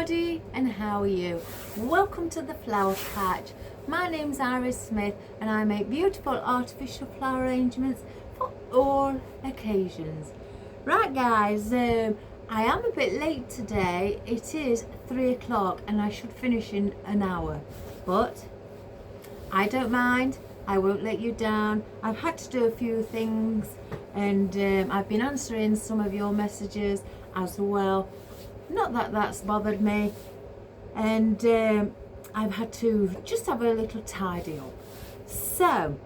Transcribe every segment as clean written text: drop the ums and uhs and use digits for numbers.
everybody, and how are you? Welcome to the flower patch. My name's Iris Smith and I make beautiful artificial flower arrangements for all occasions. Right guys, I am a bit late today. It is 3 o'clock and I should finish in an hour, but I don't mind. I won't let you down. I've had to do a few things and I've been answering some of your messages as well. Not that that's bothered me, and I've had to just have a little tidy up. So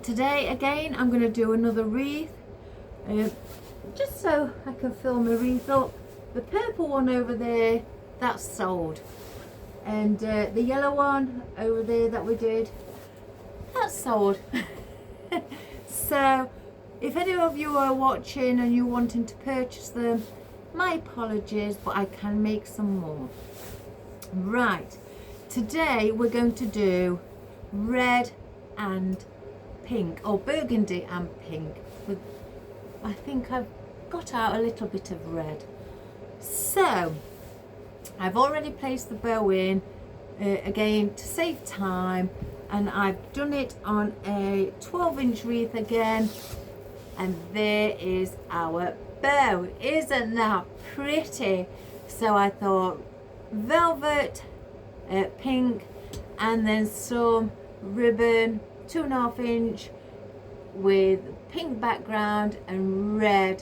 today again I'm going to do another wreath, just so I can fill my wreath up. The purple one over there, that's sold, and the yellow one over there that we did, that's sold. So if any of you are watching and you're wanting to purchase them, my apologies, but I can make some more. Right, today we're going to do red and pink, or burgundy and pink. With, I think I've got out a little bit of red. So I've already placed the bow in, again to save time, and I've done it on a 12-inch wreath again, and there is our bow. Isn't that pretty? So I thought velvet, pink, and then some ribbon, 2.5 inch with pink background and red.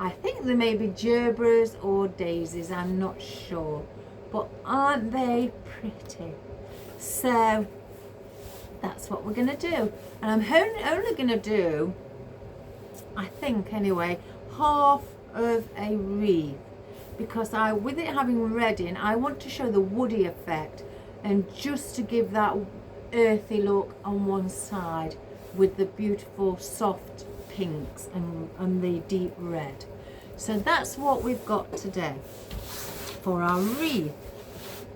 I think they may be gerbras or daisies, I'm not sure, but aren't they pretty? So that's what we're gonna do, and I'm only gonna do, I think anyway, half of a wreath, because with it having red in, I want to show the woody effect, and just to give that earthy look on one side with the beautiful soft pinks and the deep red. So that's what we've got today for our wreath.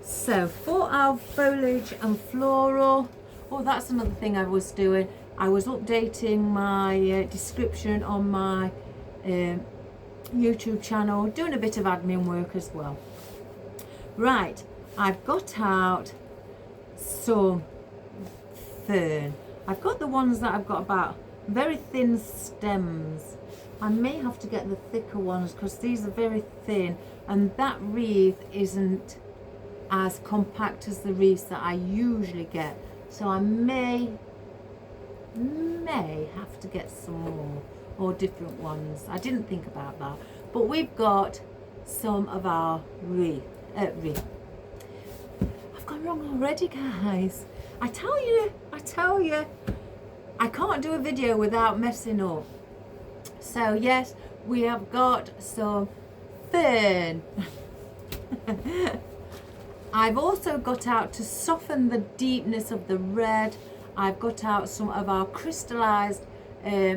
So for our foliage and floral, oh, that's another thing I was doing. I was updating my description on my YouTube channel, doing a bit of admin work as well. Right, I've got out some fern. I've got the ones that I've got about very thin stems. I may have to get the thicker ones because these are very thin, and that wreath isn't as compact as the wreaths that I usually get, so I may have to get some more, or different ones. I didn't think about that, but we've got some of our wreath. I've gone wrong already, guys. I tell you, I can't do a video without messing up. So yes, we have got some fern. I've also got out, to soften the deepness of the red, I've got out some of our crystallized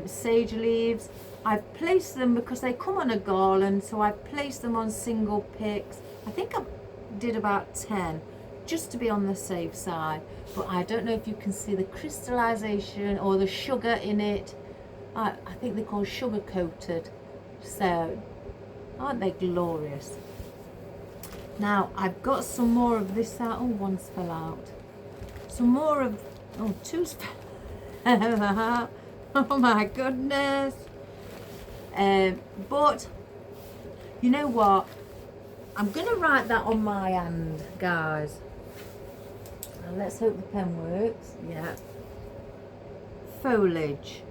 sage leaves. I've placed them because they come on a garland, so I've placed them on single picks. I think I did about 10 just to be on the safe side, but I don't know if you can see the crystallization or the sugar in it. I think they're called sugar coated. So aren't they glorious? Now I've got some more of this out. Oh, one's fell out. Some more of, oh, two's fell out. Oh my goodness. But you know what, I'm gonna write that on my hand, guys. Now let's hope the pen works. Yeah, foliage.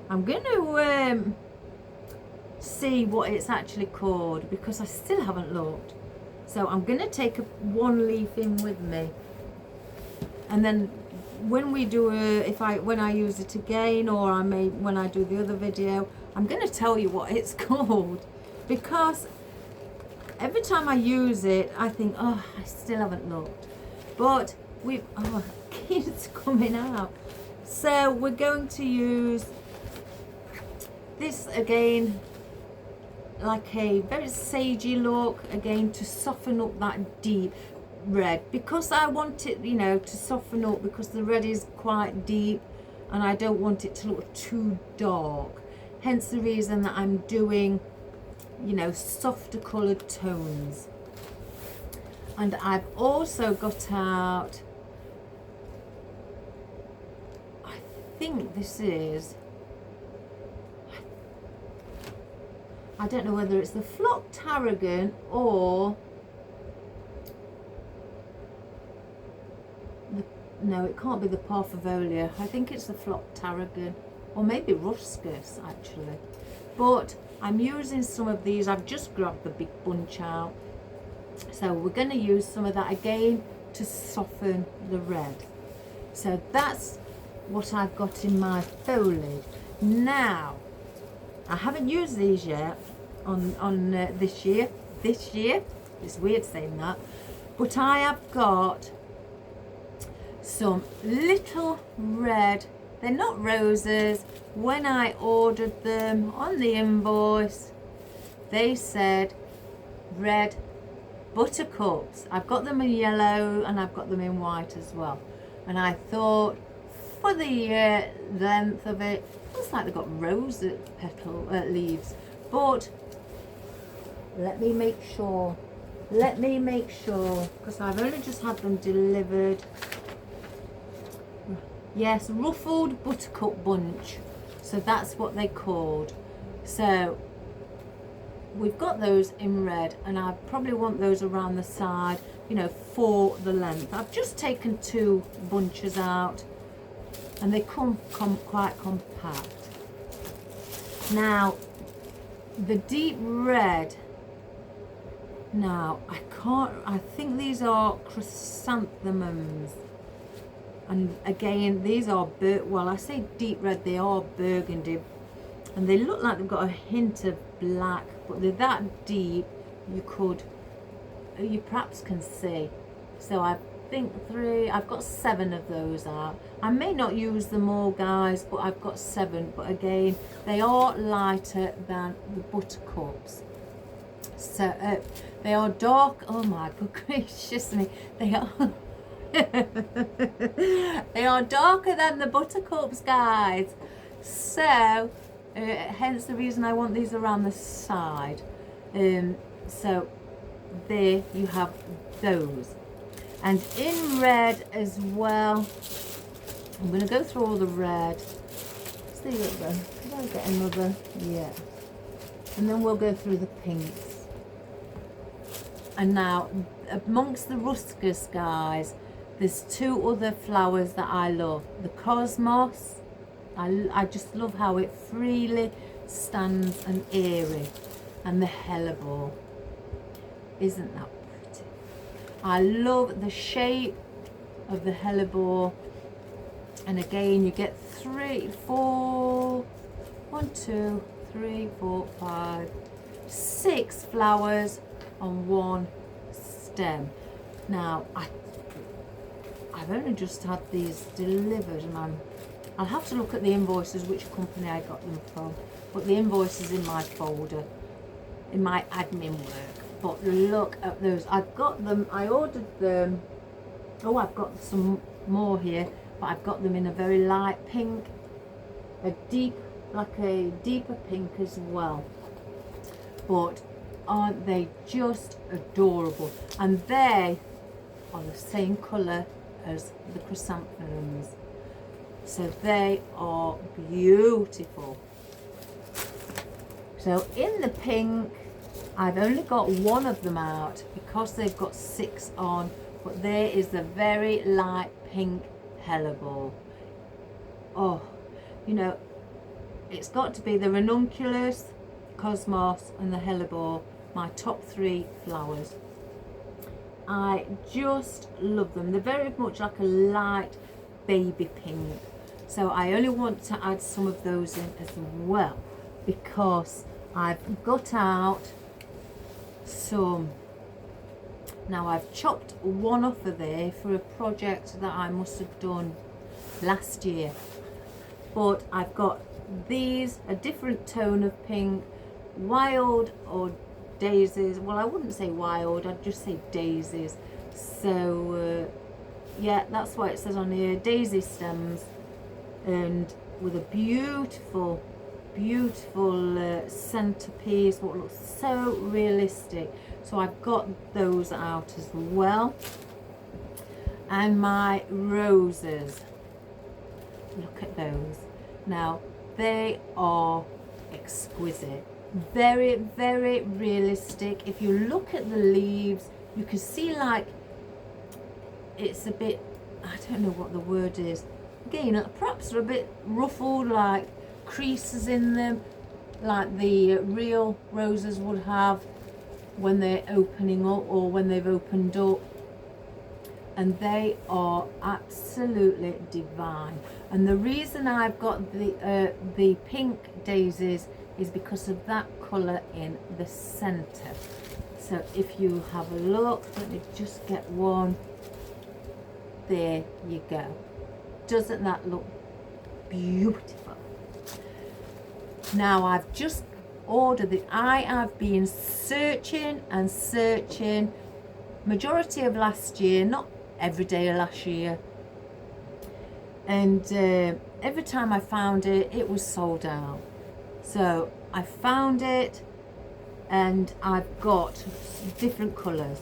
I'm gonna see what it's actually called, because I still haven't looked. So I'm gonna take one leaf in with me, and then when we do when I use it again, or when I do the other video, I'm going to tell you what it's called, because every time I use it I think, oh, I still haven't looked, but oh, it's coming out. So we're going to use this again, like a very sagey look, again to soften up that deep red, because I want it, you know, to soften up, because the red is quite deep and I don't want it to look too dark. Hence the reason that I'm doing, you know, softer coloured tones. And I've also got out, I think this is, I don't know whether it's the flock tarragon or no, it can't be the parfavolia. I think it's the flock tarragon, or maybe ruscus actually. But I'm using some of these. I've just grabbed the big bunch out, so we're going to use some of that again to soften the red. So that's what I've got in my foliage. Now, I haven't used these yet on this year. It's weird saying that, but I have got some little red, they're not roses. When I ordered them on the invoice, they said red buttercups. I've got them in yellow and I've got them in white as well. And I thought, for the length of it, looks like they've got rose petal leaves. But let me make sure, because I've only just had them delivered. Yes, ruffled buttercup bunch. So that's what they're called. So we've got those in red, and I probably want those around the side, you know, for the length. I've just taken 2 bunches out, and they come quite compact. Now, the deep red, now I think these are chrysanthemums. And again, these are, well, I say deep red, they are burgundy. And they look like they've got a hint of black, but they're that deep, you perhaps can see. So I think I've got 7 of those out. I may not use them all, guys, but I've got 7. But again, they are lighter than the buttercups. So they are dark, oh my good gracious me, they are... they are darker than the buttercups, guys. So hence the reason I want these around the side. So there you have those. And in red as well, I'm going to go through all the red. See what then, did I get another? Yeah. And then we'll go through the pinks. And now amongst the ruscus, guys, there's 2 other flowers that I love. The cosmos, I just love how it freely stands and airy. And the hellebore, isn't that pretty? I love the shape of the hellebore. And again, you get 3, 4, 1, 2, 3, 4, 5, 6 flowers on 1 stem. Now, I've only just had these delivered, and I'll have to look at the invoices, which company I got them from. But the invoice is in my folder, in my admin work. But look at those. I've got them, I ordered them. Oh, I've got some more here, but I've got them in a very light pink, like a deeper pink as well. But aren't they just adorable? And they are the same colour as the chrysanthemums, so they are beautiful. So in the pink, I've only got 1 of them out because they've got 6 on, but there is the very light pink hellebore. Oh, you know, it's got to be the ranunculus, cosmos and the hellebore, my top 3 flowers. I just love them. They're very much like a light baby pink. So I only want to add some of those in as well, because I've got out some. Now I've chopped 1 off of there for a project that I must have done last year. But I've got these, a different tone of pink, wild or daisies. Well, I wouldn't say wild, I'd just say daisies. So yeah, that's what it says on here, daisy stems, and with a beautiful centerpiece, what looks so realistic. So I've got those out as well. And my roses, look at those. Now they are exquisite, very, very realistic. If you look at the leaves, you can see like it's a bit, I don't know what the word is, again perhaps they're a bit ruffled, like creases in them, like the real roses would have when they're opening up or when they've opened up. And they are absolutely divine. And the reason I've got the pink daisies is because of that colour in the centre. So if you have a look, let me just get one. There you go. Doesn't that look beautiful? Now I've just ordered it. I have been searching and searching majority of last year, not every day of last year, and every time I found it, it was sold out. So I found it, and I've got different colours,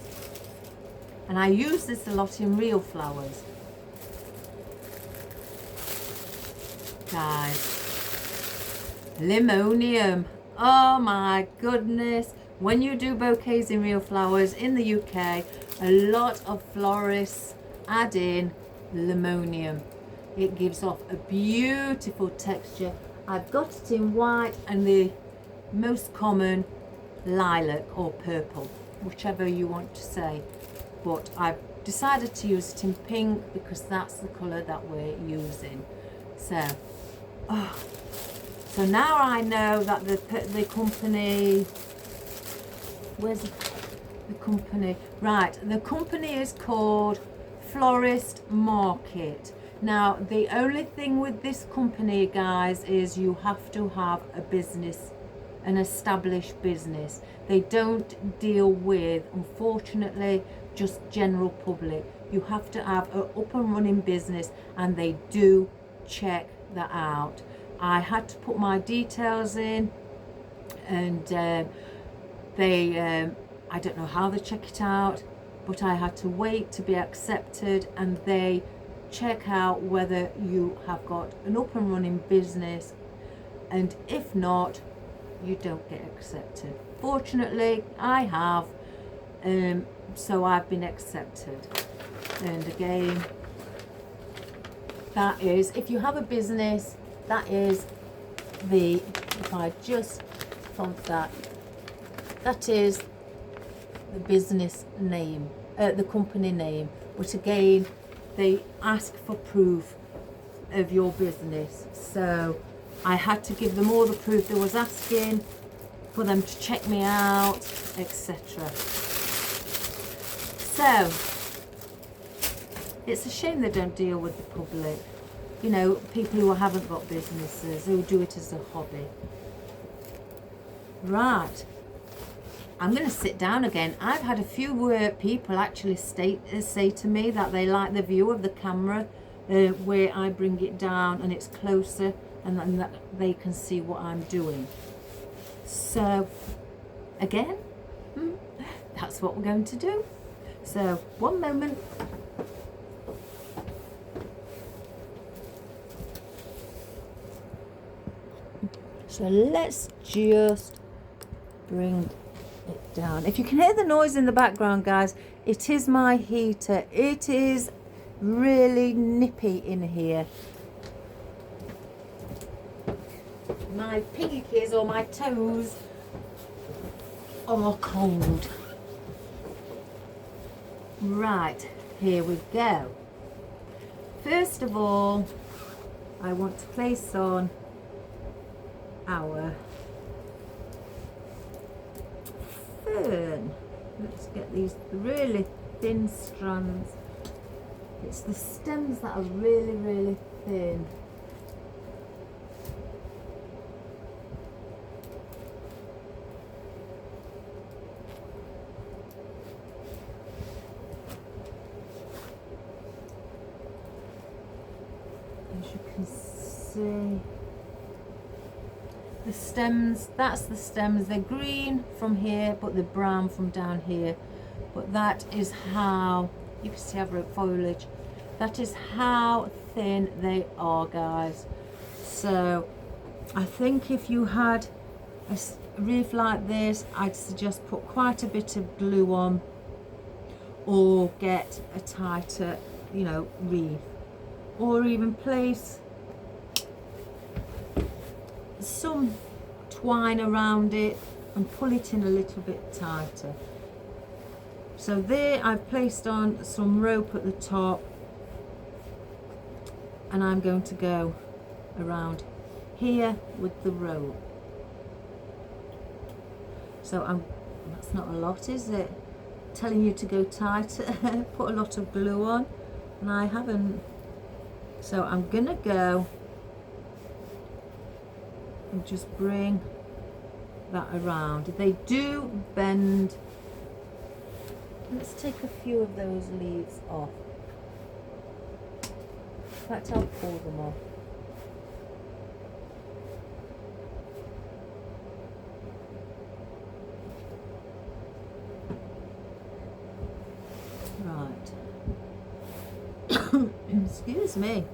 and I use this a lot in real flowers, guys. Limonium, oh my goodness. When you do bouquets in real flowers in the UK, a lot of florists add in limonium. It gives off a beautiful texture. I've got it in white and the most common lilac or purple, whichever you want to say. But I've decided to use it in pink because that's the colour that we're using. So, so now I know that the company, where's the company? Right, the company is called Florist Market. Now, the only thing with this company, guys, is you have to have a business, an established business. They don't deal with, unfortunately, just general public. You have to have an up and running business, and they do check that out. I had to put my details in, and I don't know how they check it out, but I had to wait to be accepted, and they check out whether you have got an up and running business, and if not, you don't get accepted. Fortunately, I have, so I've been accepted. And again, that is, if you have a business, that is the, if I just font that, that is the business name, the company name. But again, they ask for proof of your business, so I had to give them all the proof they was asking for them to check me out, etc. So it's a shame they don't deal with the public, you know, people who haven't got businesses, who do it as a hobby. Right, I'm going to sit down again. I've had a few people actually say to me that they like the view of the camera where I bring it down and it's closer, and then that they can see what I'm doing. So again, that's what we're going to do. So one moment. So let's just bring it down. If you can hear the noise in the background, guys, it is my heater. It is really nippy in here. My pinkies or my toes are cold. Right, here we go. First of all, I want to place on our fern. Let's get these really thin strands. It's the stems that are really, really thin. As you can see, the stems, that's the stems, they're green from here but they're brown from down here, but that is how, you can see I've wrote foliage, that is how thin they are, guys. So I think if you had a wreath like this, I'd suggest put quite a bit of glue on, or get a tighter, you know, wreath, or even place some twine around it and pull it in a little bit tighter. So there I've placed on some rope at the top, and I'm going to go around here with the rope. So that's not a lot, is it? Telling you to go tighter, put a lot of glue on, and I haven't. So I'm gonna go and just bring that around. They do bend. Let's take a few of those leaves off. In fact, I'll pull them off. Right. Excuse me.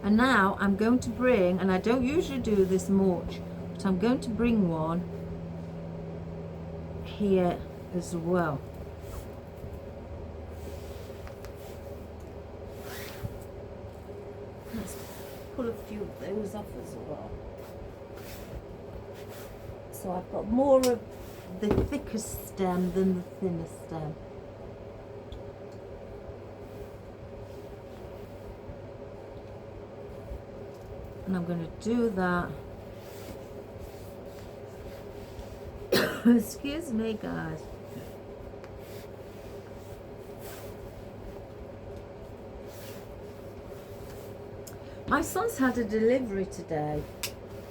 And now I'm going to bring, and I don't usually do this much, but I'm going to bring one here as well. Let's pull a few of those off as well. So I've got more of the thicker stem than the thinner stem. And I'm going to do that. Excuse me, guys. My son's had a delivery today,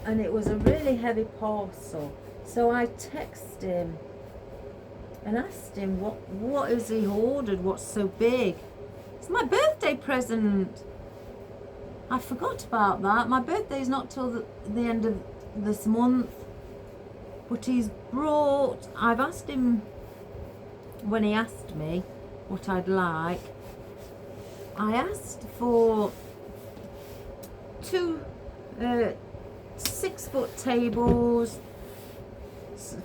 and it was a really heavy parcel. So I texted him and asked him what is he ordered, what's so big. It's my birthday present. I forgot about that. My birthday is not till the end of this month. But he's brought, I've asked him, when he asked me what I'd like, I asked for two 6-foot tables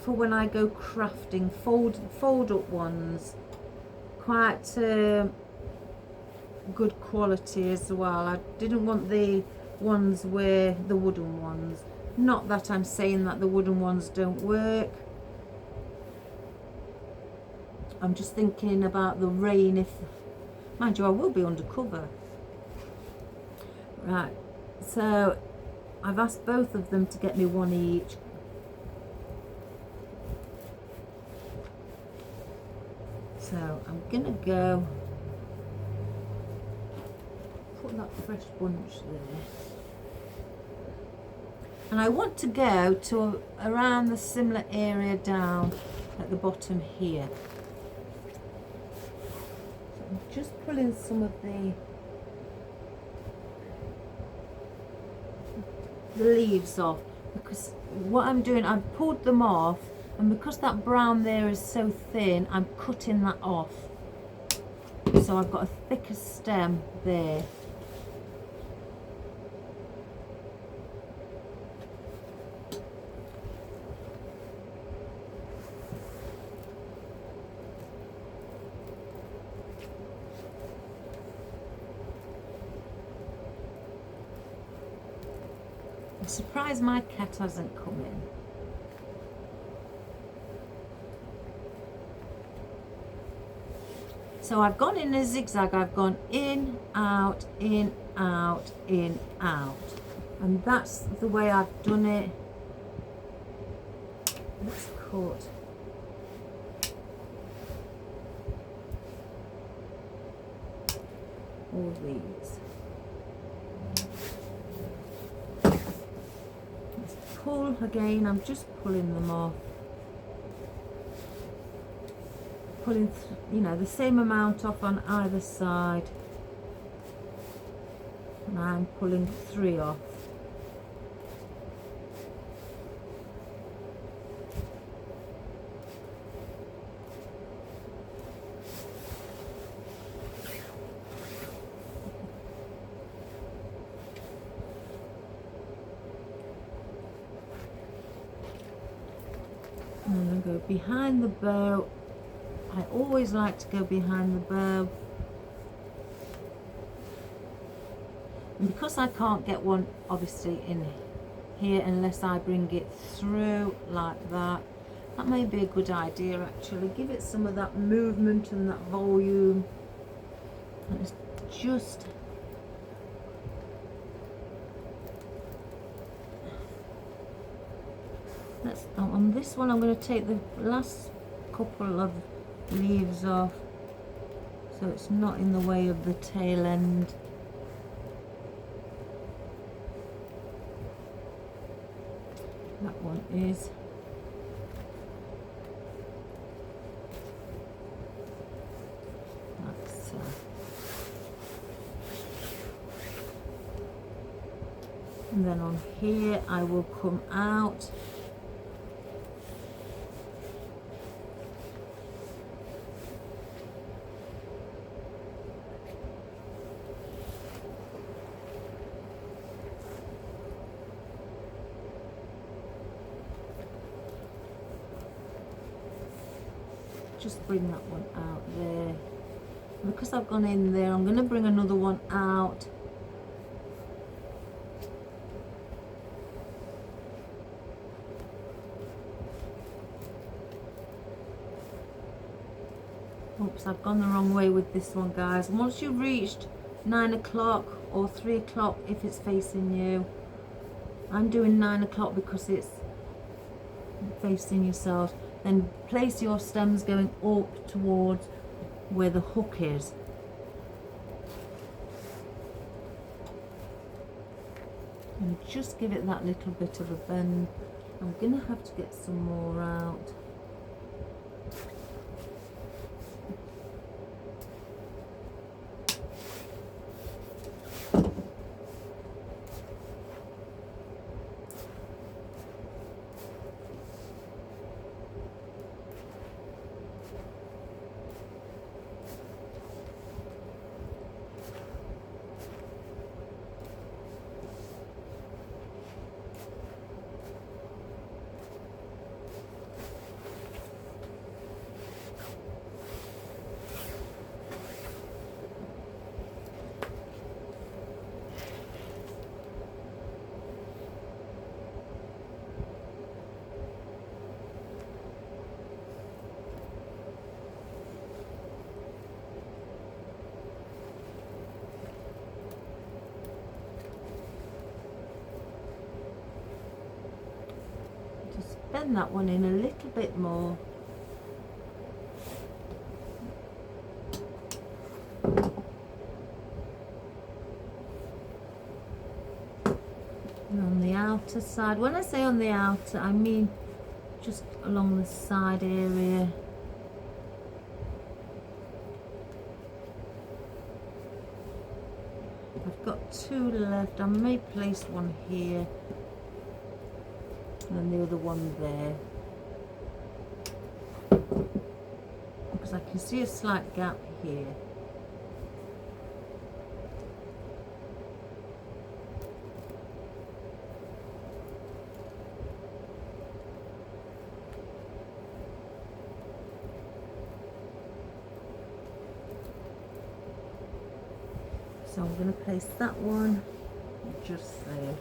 for when I go crafting, fold up ones, quite good quality as well. I didn't want the ones where the wooden ones, not that I'm saying that the wooden ones don't work, I'm just thinking about the rain. If, mind you, I will be undercover. Right, so I've asked both of them to get me one each. So I'm gonna go put that fresh bunch there, and I want to go to around the similar area down at the bottom here. So I'm just pulling some of the leaves off, because what I'm doing, I've pulled them off, and because that brown there is so thin, I'm cutting that off. So I've got a thicker stem there. I'm surprised my cat hasn't come in. So I've gone in a zigzag, I've gone in, out, in, out, in, out. And that's the way I've done it. Let's cut. All these. Let's pull again, I'm just pulling them off. Pulling, you know, the same amount off on either side, and I'm pulling 3 off. go behind the bow. I always like to go behind the bow. And because I can't get one obviously in here unless I bring it through like that, that may be a good idea actually. Give it some of that movement and that volume. And it's just on this one I'm going to take the last couple of leaves off so it's not in the way of the tail end. That one is. That's and then on here I will come out just bring that one out there. Because I've gone in there, I'm going to bring another one out. Oops, I've gone the wrong way with this one, guys. Once you've reached 9 o'clock or 3 o'clock if it's facing you, I'm doing 9 o'clock because it's facing yourself. Then place your stems going up towards where the hook is. And just give it that little bit of a bend. I'm going to have to get some more out. Bend that one in a little bit more. And on the outer side, when I say on the outer, I mean just along the side area. I've got 2 left. I may place one here and the other one there, because I can see a slight gap here. So I'm going to place that one just there.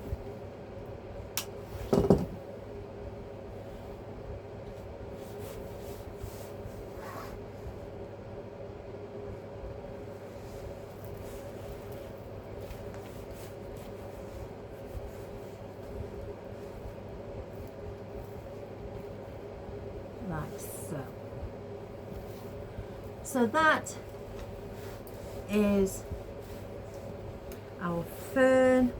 Like so. So that is our fern.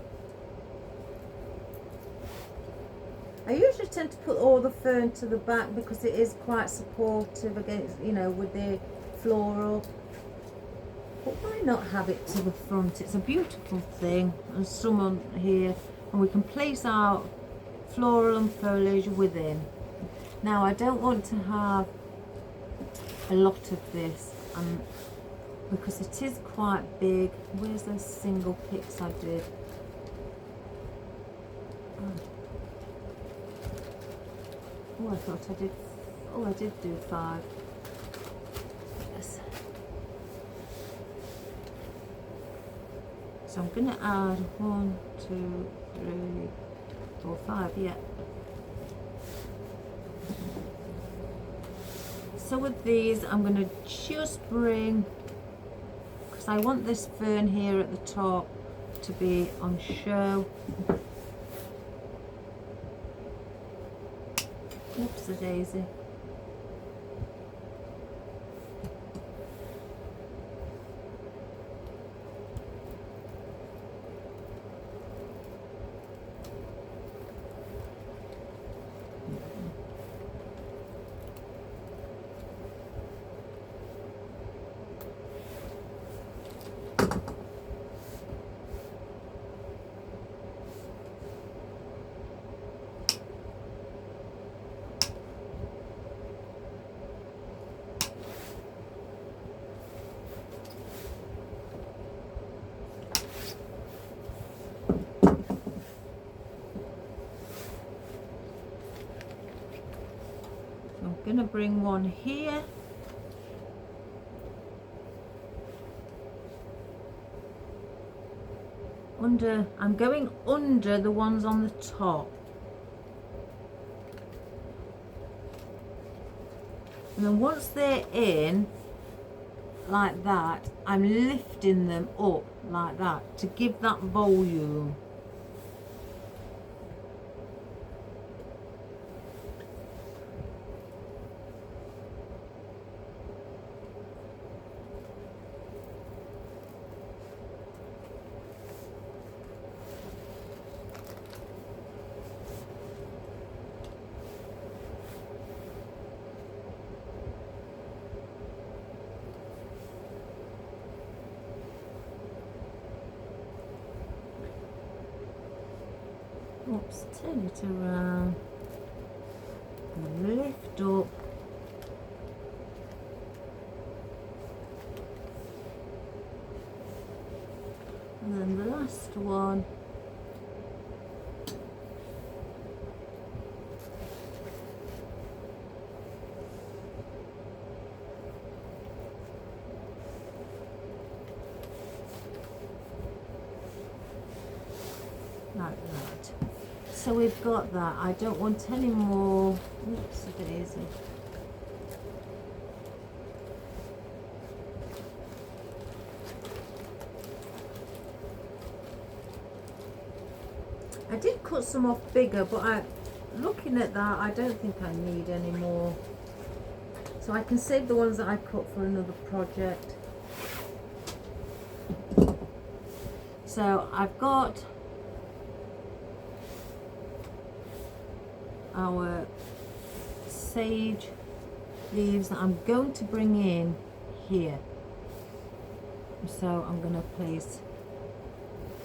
I usually tend to put all the fern to the back because it is quite supportive against, you know, with the floral. But why not have it to the front? It's a beautiful thing. And some on here, and we can place our floral and foliage within. Now I don't want to have a lot of this because it is quite big. Where's those single picks I did? Oh, I thought I did Oh, I did do 5. Yes. So I'm going to add 1, 2, 3, 4, 5, yeah. So with these, I'm going to just bring, because I want this fern here at the top to be on show. Oops, a daisy. I'm going to bring one here. I'm going under the ones on the top. And then once they're in, like that, I'm lifting them up like that to give that volume. Oops, turn it around and lift up. And then the last one. Like that. So we've got that. I don't want any more. Oops, a daisy. I did cut some off bigger, but looking at that, I don't think I need any more. So I can save the ones that I cut for another project. So I've got our sage leaves that I'm going to bring in here. So I'm going to place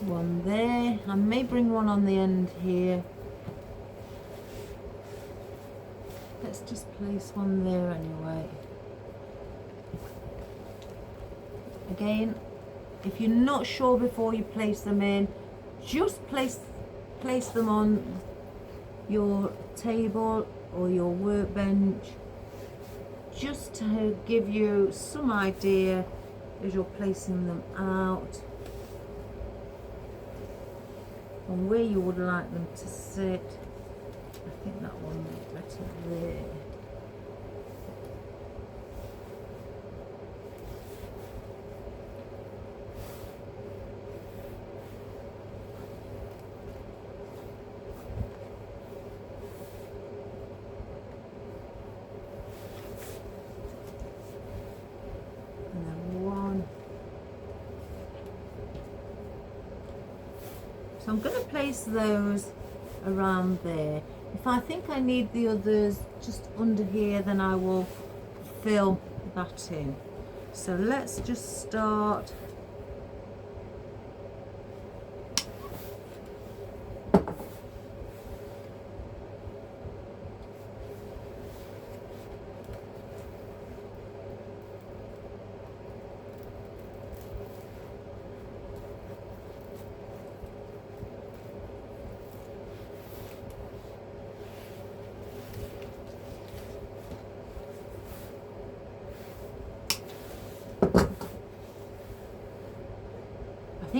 one there. I may bring one on the end here. Let's just place one there anyway. Again, if you're not sure before you place them in, just place them on your table or your workbench, just to give you some idea as you're placing them out on where you would like them to sit. I think that one would be better there. So I'm going to place those around there. If I think I need the others just under here, then I will fill that in. So let's just start.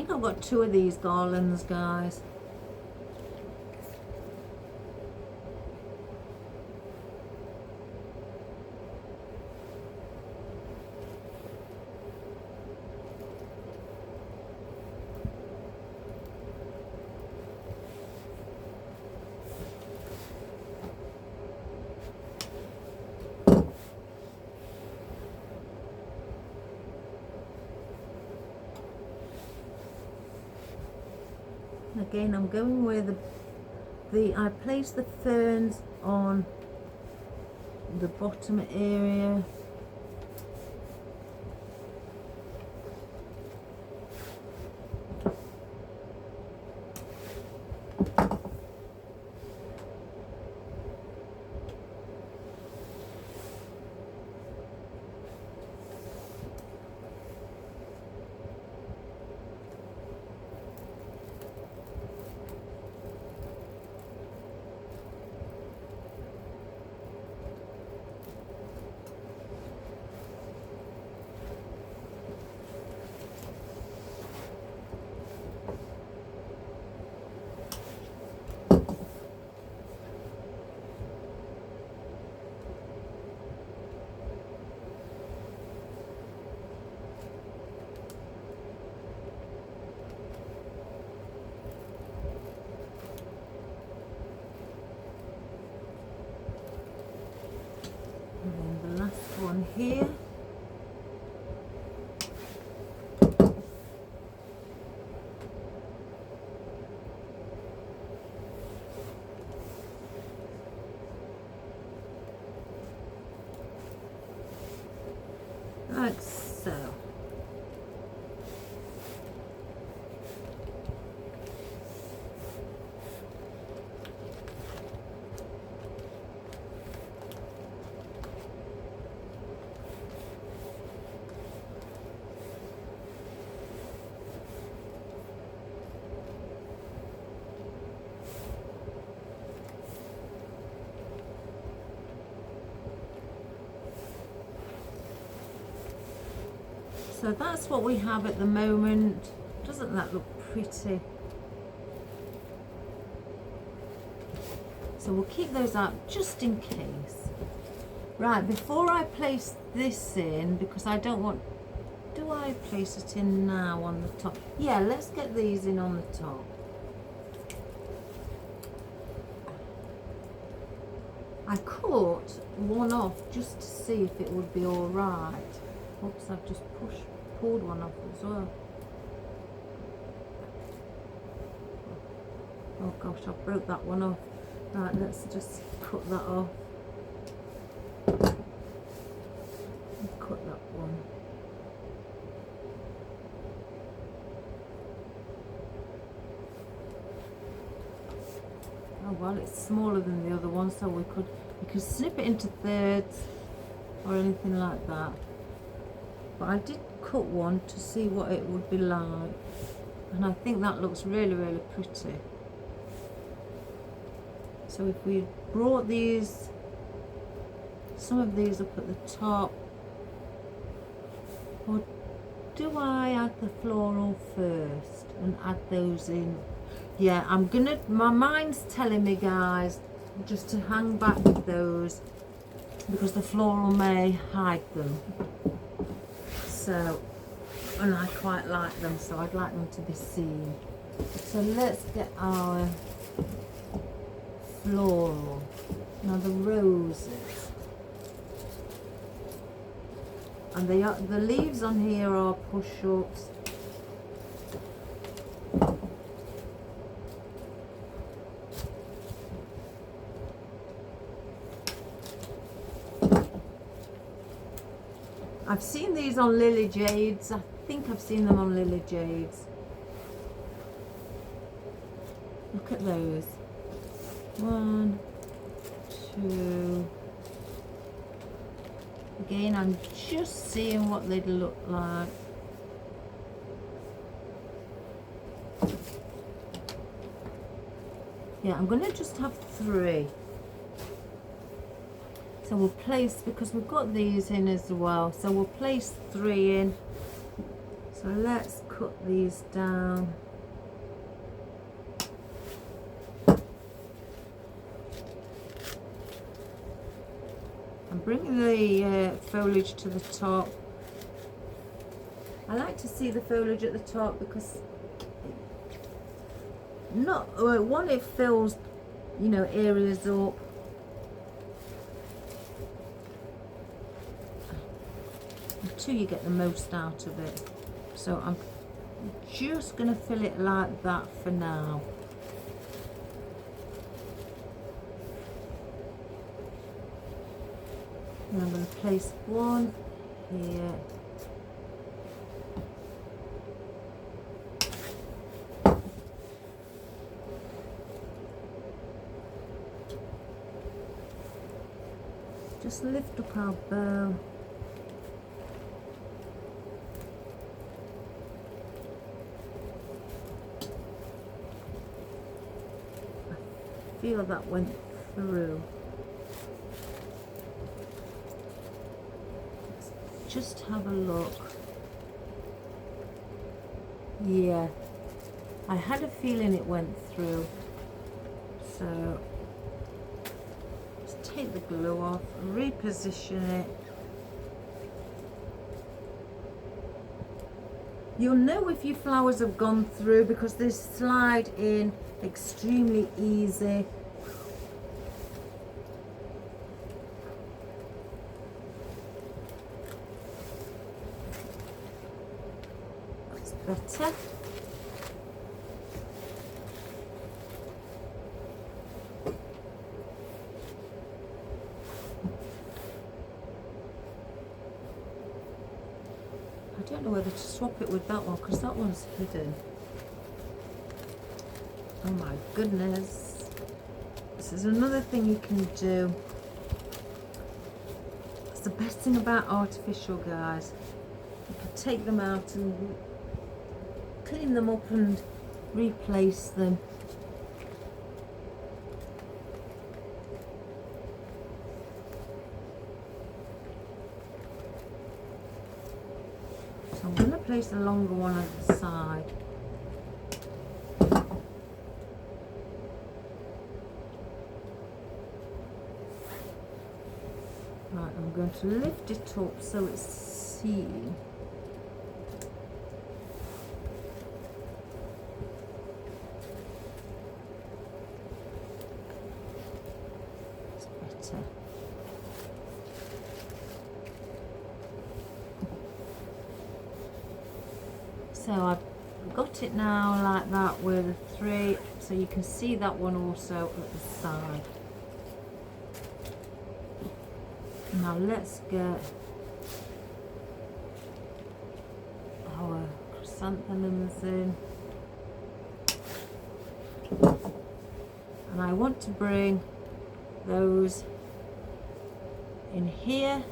think I've got 2 of these garlands, guys. Again, I'm going where I place the ferns on the bottom area. And then the last one here. Like so. So that's what we have at the moment. Doesn't that look pretty? So we'll keep those out just in case. Right, before I place this in, because I don't want, do I place it in now on the top? Yeah, let's get these in on the top. I cut one off just to see if it would be all right. Oops, I've just pulled one off as well. Oh gosh, I broke that one off. Right, let's just cut that off. Cut that one. Oh well, it's smaller than the other one, so we could snip it into thirds or anything like that. But I did cut one to see what it would be like, and I think that looks really, really pretty. So if we brought these, some of these up at the top, or do I add the floral first and add those in? Yeah, I'm gonna, my mind's telling me, guys, just to hang back with those because the floral may hide them. So, and I quite like them, so I'd like them to be seen. So let's get our floral. Now the roses. And the leaves on here are push-ups. I've seen these on lily jades. I think I've seen them on lily jades. Look at those. 1, 2. Again, I'm just seeing what they'd look like. Yeah, I'm going to just have 3. So we'll place, because we've got these in as well, so we'll place 3 in. So So let's cut these down. I'm bringing the foliage to the top. I like to see the foliage at the top because one, it fills, you know, areas up. And two, you get the most out of it. So I'm just going to fill it like that for now. And I'm going to place one here. Just lift up our bow. I feel that went through. Let's just have a look. Yeah, I had a feeling it went through. So let's take the glue off, reposition it. You'll know if your flowers have gone through because they slide in extremely easy. That's better. I don't know whether to swap it with that one because that one's hidden. Oh my goodness. This is another thing you can do. It's the best thing about artificial, guys. You can take them out and clean them up and replace them. So I'm going to place a longer one at the side. Right, I'm going to lift it up so it's seen. It's better. So I've got it now like that with a 3, so you can see that one also at the side. Now let's get our chrysanthemums in. And I want to bring those in here.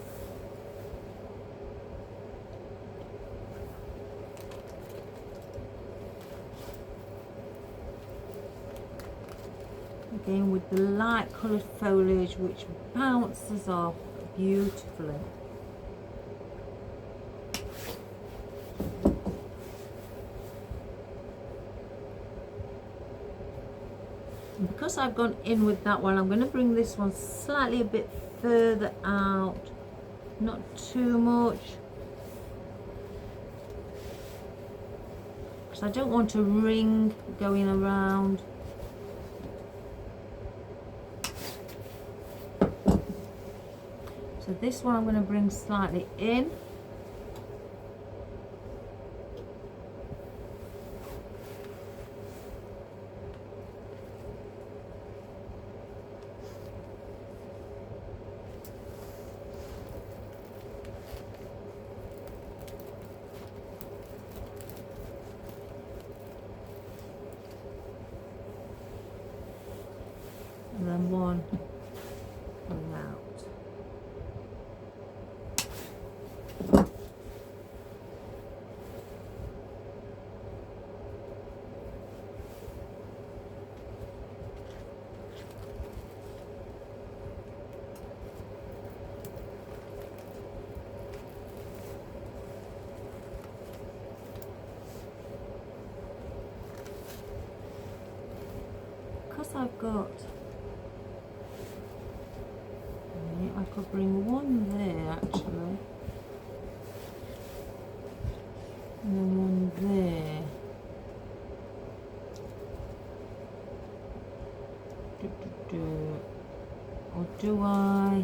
Again with the light coloured foliage which bounces off beautifully. And because I've gone in with that one, I'm going to bring this one slightly a bit further out, not too much, because I don't want a ring going around. So this one I'm going to bring slightly in. And then one out. because I've got, I could bring one there actually, and then one there. Or do I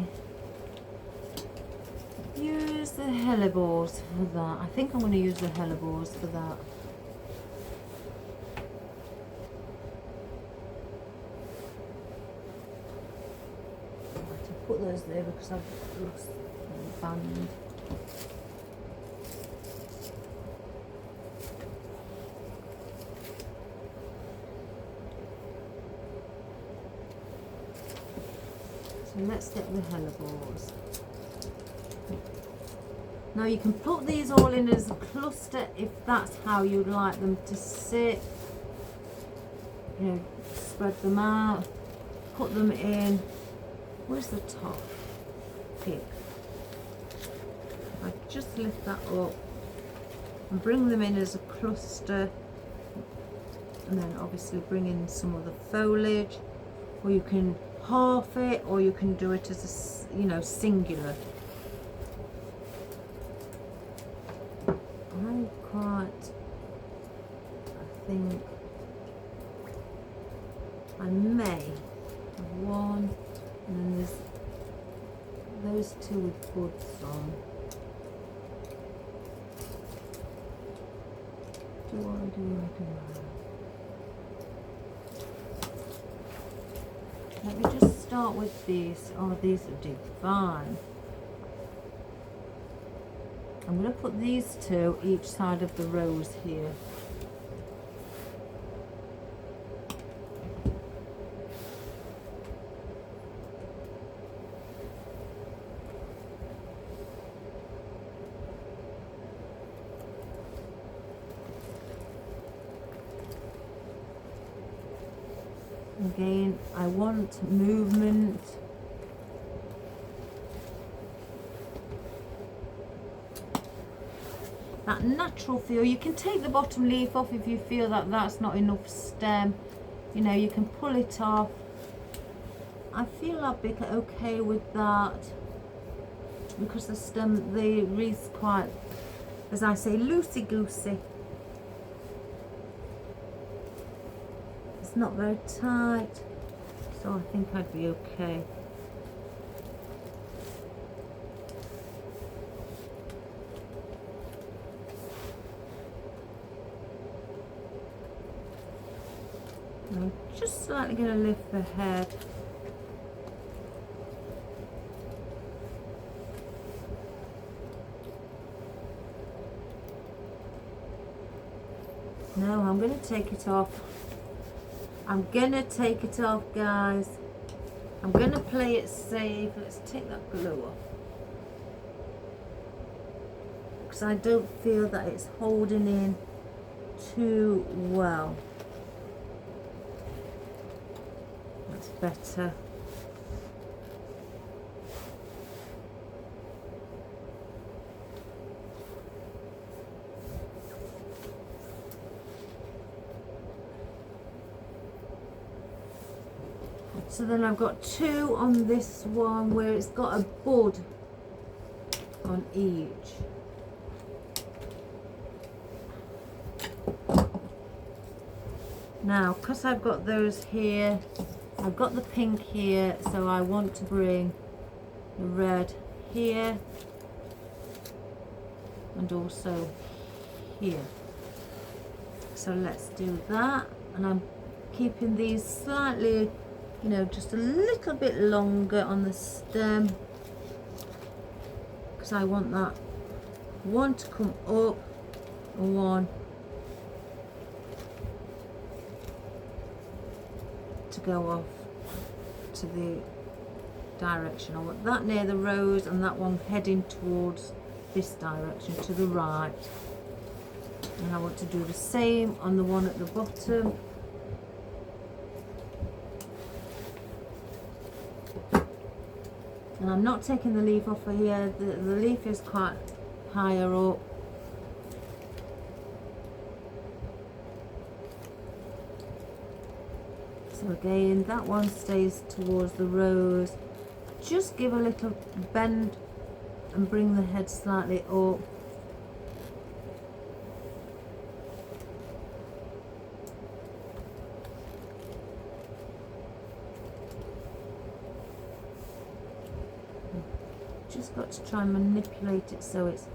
use the hellebores for that? I think I'm going to use the hellebores for that. I have to put those there because I've lost the band. So let's get the hellebores. Now you can put these all in as a cluster if that's how you'd like them to sit. You know, spread them out, put them in. Where's the top? Here. I just lift that up and bring them in as a cluster, and then obviously bring in some of the foliage, or you can half it, or you can do it as a, you know, singular. I think I may have one, and then there's those two with buds on. Let me just start with these. Oh, these are divine. I'm going to put these two each side of the rose here. Again, I want movement. That natural feel. You can take the bottom leaf off if you feel that that's not enough stem. You know, you can pull it off. I feel I'll be okay with that because the stem, the wreath's quite, as I say, loosey-goosey. It's not very tight, so I think I'd be okay. I'm just slightly going to lift the head. No, I'm going to take it off. I'm going to take it off, guys. I'm going to play it safe. Let's take that glue off, because I don't feel that it's holding in too well. That's better. So then I've got two on this one where it's got a bud on each. Now, because I've got those here, I've got the pink here, so I want to bring the red here and also here. So let's do that, and I'm keeping these slightly, you know, just a little bit longer on the stem, because I want that one to come up and one to go off to the direction. I want that near the rose and that one heading towards this direction to the right, and I want to do the same on the one at the bottom. And I'm not taking the leaf off of here. The leaf is quite higher up. So again, that one stays towards the rose. Just give a little bend and bring the head slightly up. Just got to try and manipulate it so it's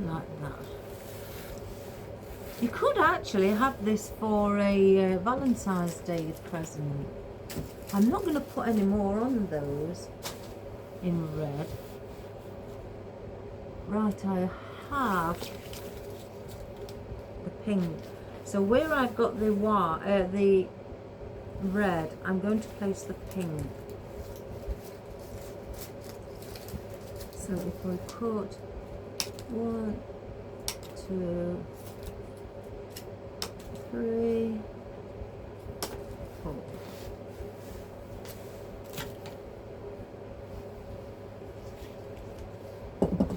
like that. You could actually have this for a Valentine's Day present. I'm not going to put any more on those in red. Right, I have the pink. So where I've got the white, the red, I'm going to place the pink. So if I put 1, 2, 3, 4.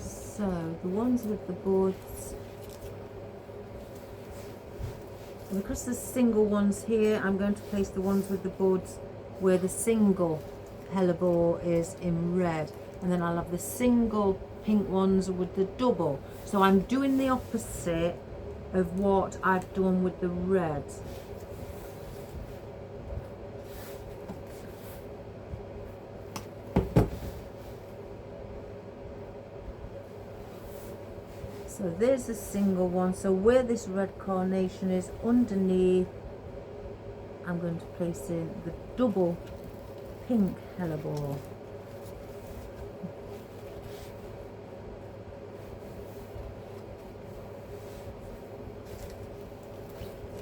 So the ones with the buds, because there's single ones here, I'm going to place the ones with the buds where the single hellebore is in red, and then I'll have the single pink ones with the double. So I'm doing the opposite of what I've done with the reds. So there's a single one. So where this red carnation is underneath, I'm going to place in the double pink hellebore.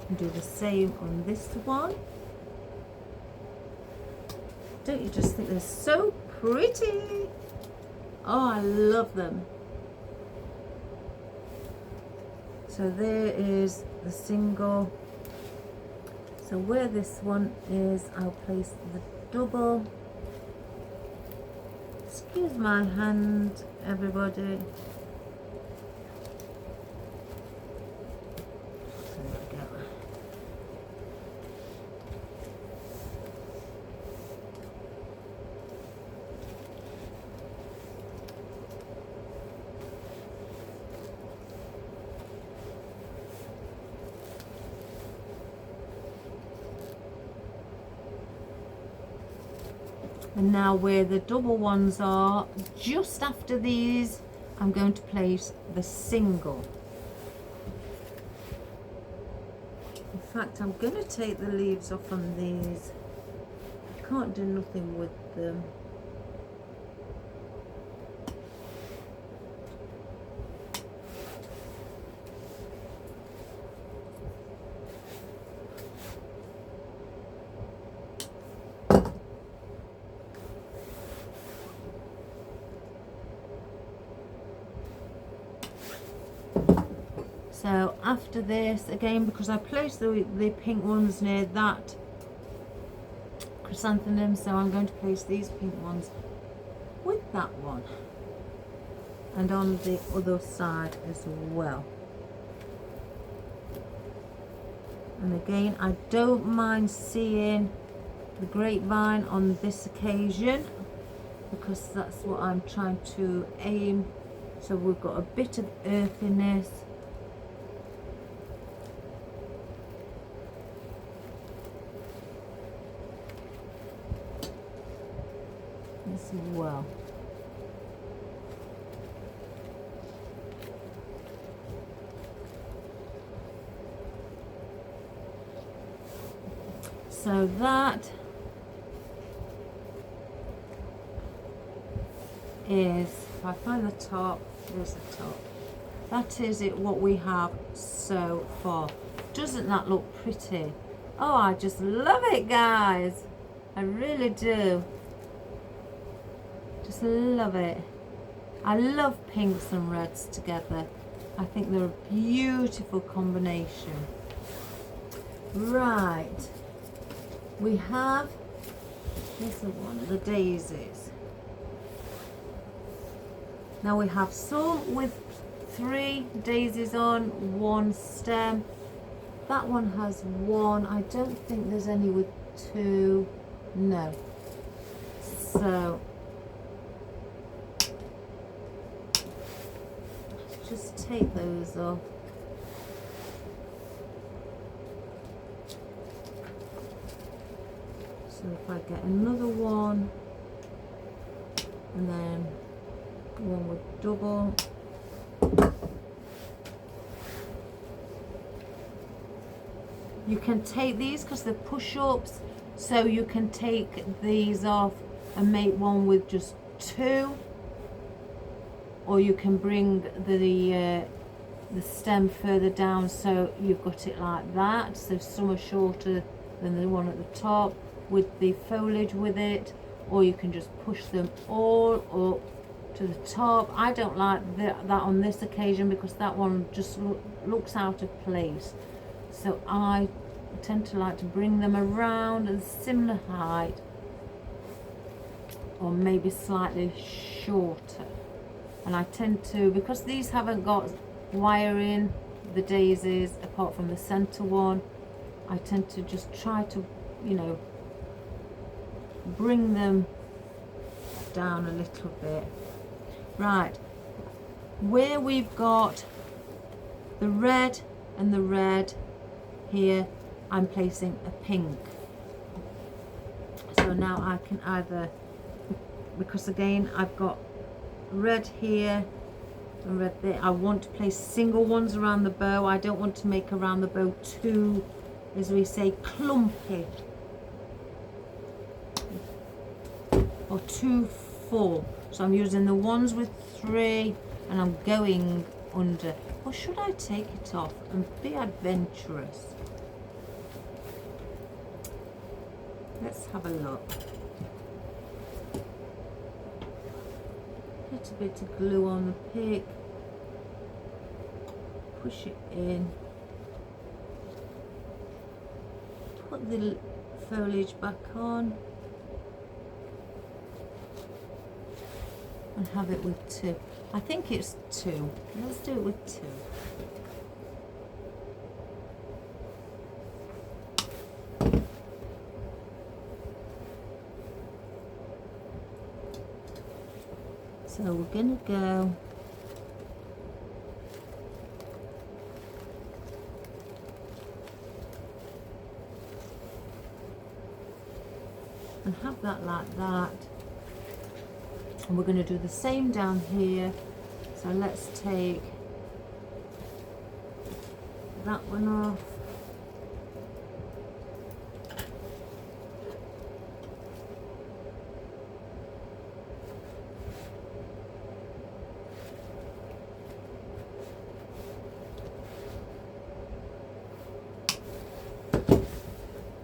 And do the same on this one. Don't you just think they're so pretty? Oh, I love them. So there is the single. So where this one is, I'll place the double. Excuse my hand, everybody. And now where the double ones are, just after these, I'm going to place the single. In fact, I'm going to take the leaves off on these. I can't do nothing with them. So after this, again, because I placed the pink ones near that chrysanthemum, so I'm going to place these pink ones with that one, and on the other side as well. And again, I don't mind seeing the grapevine on this occasion, because that's what I'm trying to aim. So we've got a bit of earthiness. As well. So that is, if I find the top, there's the top. That is it, what we have so far. Doesn't that look pretty? Oh, I just love it, guys. I really do. Just love it. I love pinks and reds together. I think they're a beautiful combination. Right. We have, here's the one, the daisies. Now we have some with 3 daisies on, 1 stem. That one has 1. I don't think there's any with 2. No. So let's just take those off. So if I get another one, and then one with double. You can take these because they're push-ups, so you can take these off and make one with just 2, or you can bring the stem further down so you've got it like that, so some are shorter than the one at the top with the foliage with it, or you can just push them all up to the top. I don't like that on this occasion because that one just looks out of place, so I tend to like to bring them around a similar height, or maybe slightly shorter. And I tend to, because these haven't got wiring, the daisies, apart from the center one, I tend to just try to, you know, bring them down a little bit. Right, where we've got the red and the red here, I'm placing a pink. So now I can either, because again I've got red here and red there, I want to place single ones around the bow. I don't want to make around the bow too, as we say, clumpy, or too full. So I'm using the ones with 3 and I'm going under. Or should I take it off and be adventurous? Let's have a look. Get a bit of glue on the pick, push it in, put the foliage back on, and have it with 2. I think it's 2. Let's do it with 2. So we're going to go and have that like that. And we're going to do the same down here. So let's take that one off.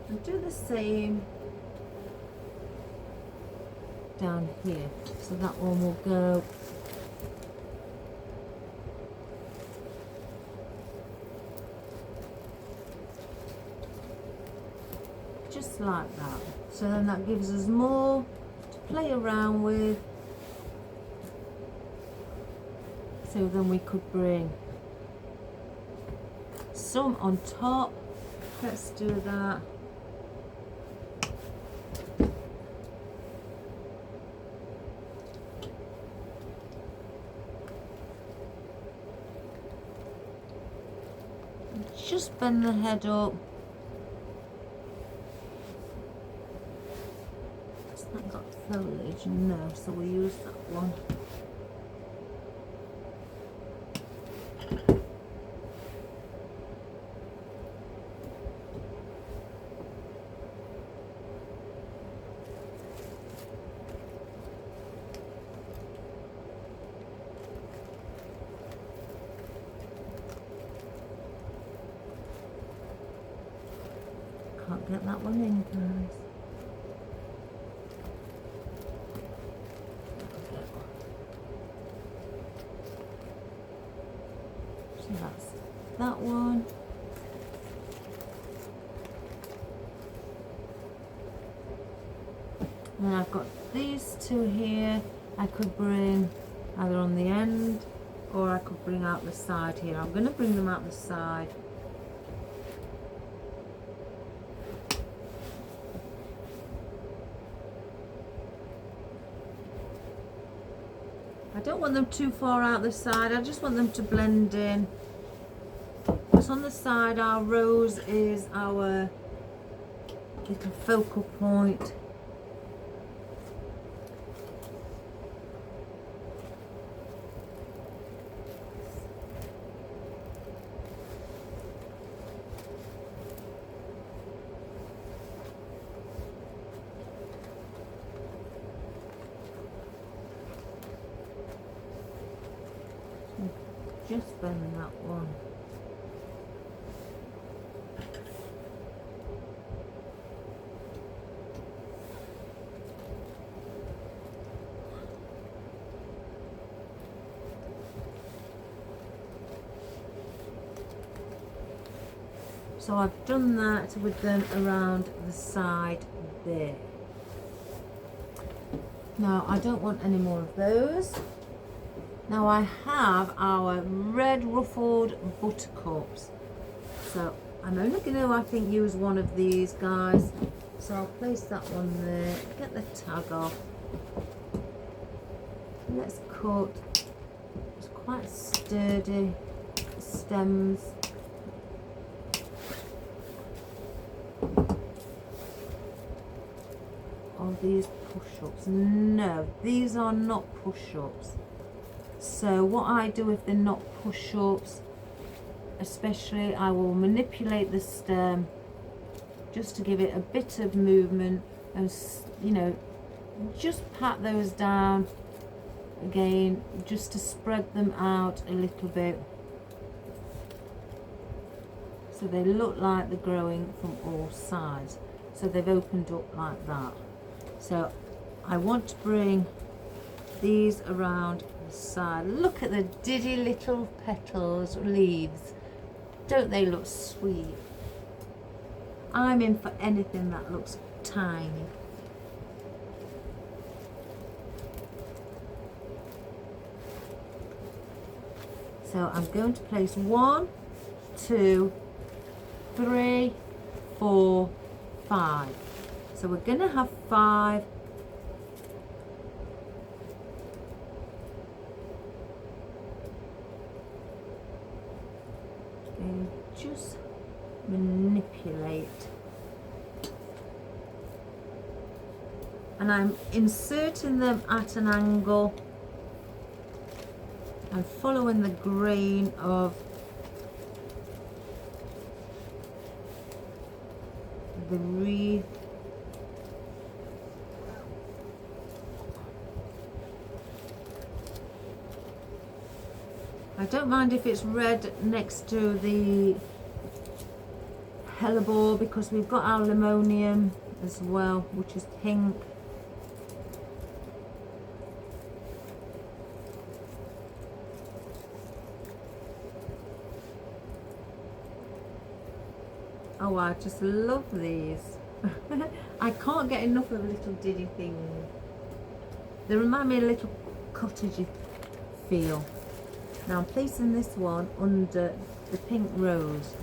And do the same down here. So that one will go just like that. So then that gives us more to play around with. So then we could bring some on top. Let's do that. Just bend the head up. It's not got foliage, no, so we'll use that one. Can't get that one in, guys. So that's that one. And then I've got these two here. I could bring either on the end or I could bring out the side here. I'm going to bring them out the side. I don't want them too far out the side, I just want them to blend in. Because on the side our rose is our little focal point. Just bend that one. So I've done that with them around the side there. Now I don't want any more of those. Now I have our red ruffled buttercups. So I'm only going to, I think, use one of these guys. So I'll place that one there, get the tag off. Let's cut. It's quite sturdy stems. Are these push-ups? No, these are not push-ups. So what I do if they're not push-ups, especially, I will manipulate the stem just to give it a bit of movement and, you know, just pat those down again just to spread them out a little bit so they look like they're growing from all sides. So they've opened up like that. So I want to bring these around the side. Look at the diddy little petals, leaves. Don't they look sweet? I'm in for anything that looks tiny. So I'm going to place 1, 2, 3, 4, 5. So we're going to have 5. And just manipulate. And I'm inserting them at an angle and following the grain of the wreath. I don't mind if it's red next to the hellebore because we've got our limonium as well, which is pink. Oh, I just love these. I can't get enough of little diddy things. They remind me of a little cottagey feel. Now I'm placing this one under the pink rose.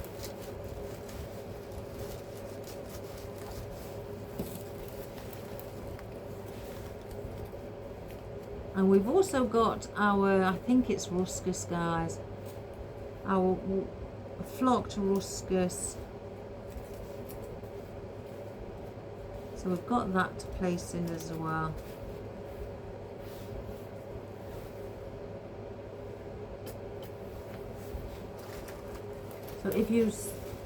And we've also got our, I think it's ruscus, guys, our flocked ruscus. So we've got that to place in as well. So if you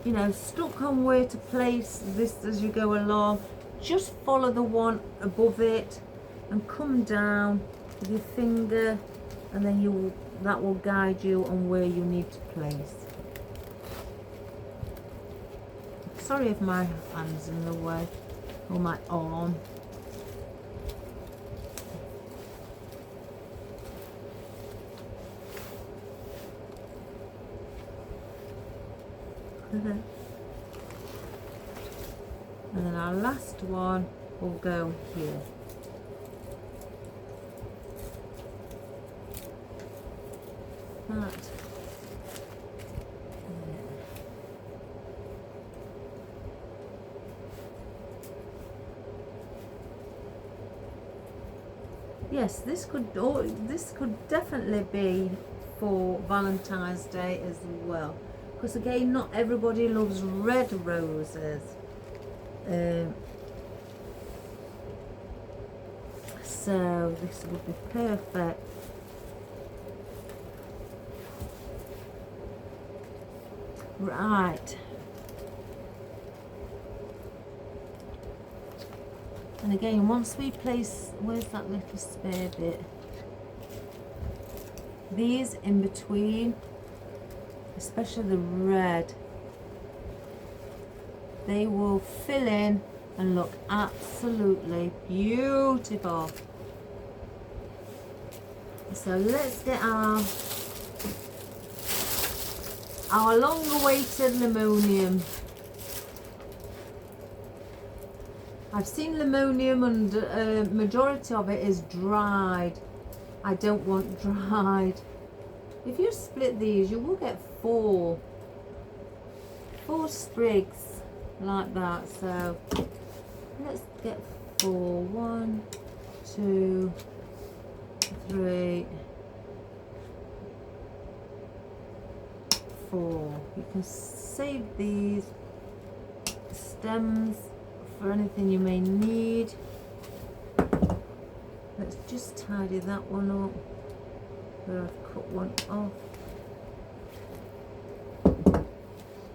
know, stuck on where to place this as you go along, just follow the one above it and come down with your finger, and then that will guide you on where you need to place. Sorry if my hand's in the way, or my arm. And then our last one will go here. Yes, this could definitely be for Valentine's Day as well, because again, not everybody loves red roses. So this would be perfect. Right. And again, once we place, where's that little spare bit? These in between, especially the red, they will fill in and look absolutely beautiful. So let's get our long-awaited limonium. I've seen limonium and majority of it is dried. I don't want dried. If you split these, you will get four sprigs like that. So let's get 4. 1, 2, 3, 4. You can save these stems for anything you may need. Let's just tidy that one up where I've cut one off.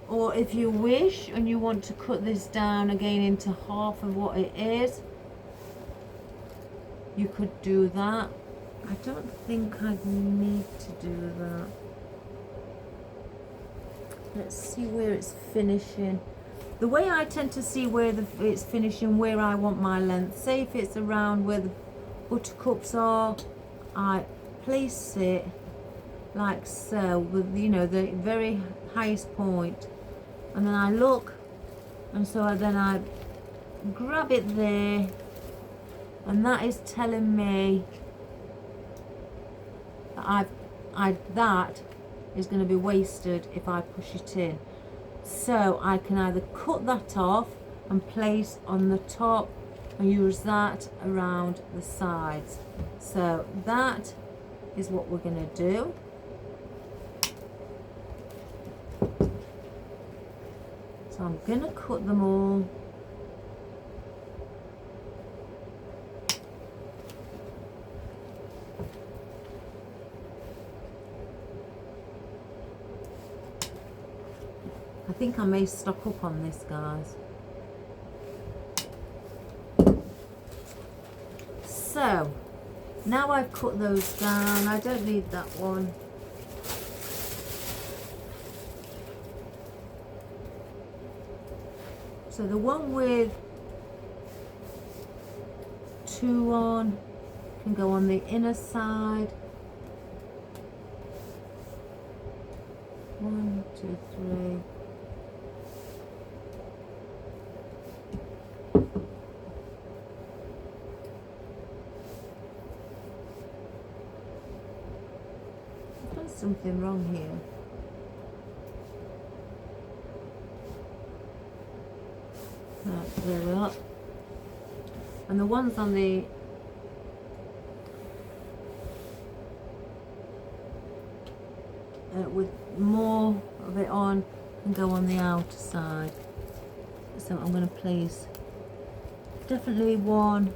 Or if you wish and you want to cut this down again into half of what it is, you could do that. I don't think I'd need to do that. Let's see where it's finishing. The way I tend to see where it's finishing, where I want my length. Say if it's around where the buttercups are, I place it like so, with, you know, the very highest point, and then I look, and so then I grab it there, and that is telling me that that is going to be wasted if I push it in. So I can either cut that off and place on the top and use that around the sides. So that is what we're going to do. So I'm going to cut them all. I think I may stock up on this, guys. So now I've cut those down. I don't need that one. So the one with 2 on can go on the inner side. 1, 2, 3. Something wrong here. Right, there we are. And the ones on the with more of it on can go on the outer side. So I'm going to place definitely one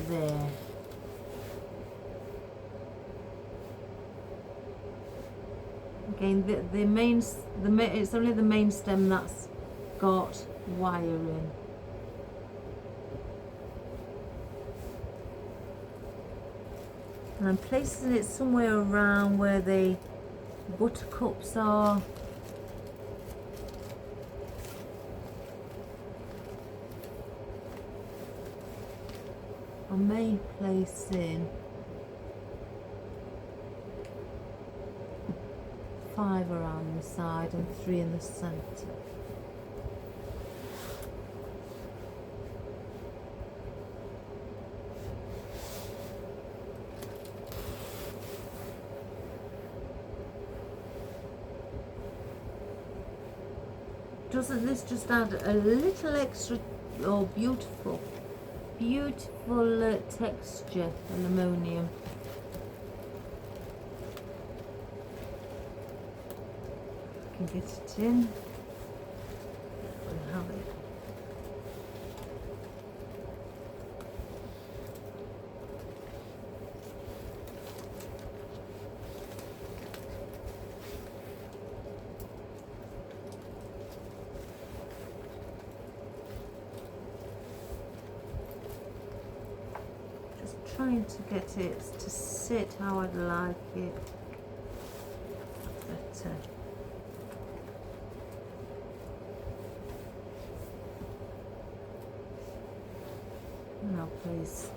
there. Again, it's only the main stem that's got wire in. And I'm placing it somewhere around where the buttercups are. I may place in 5 around the side and 3 in the centre. Doesn't this just add a little extra, oh, beautiful beautiful texture, the limonium. Can get it in. We'll have it. Trying to get it to sit how I'd like it, but and I'll place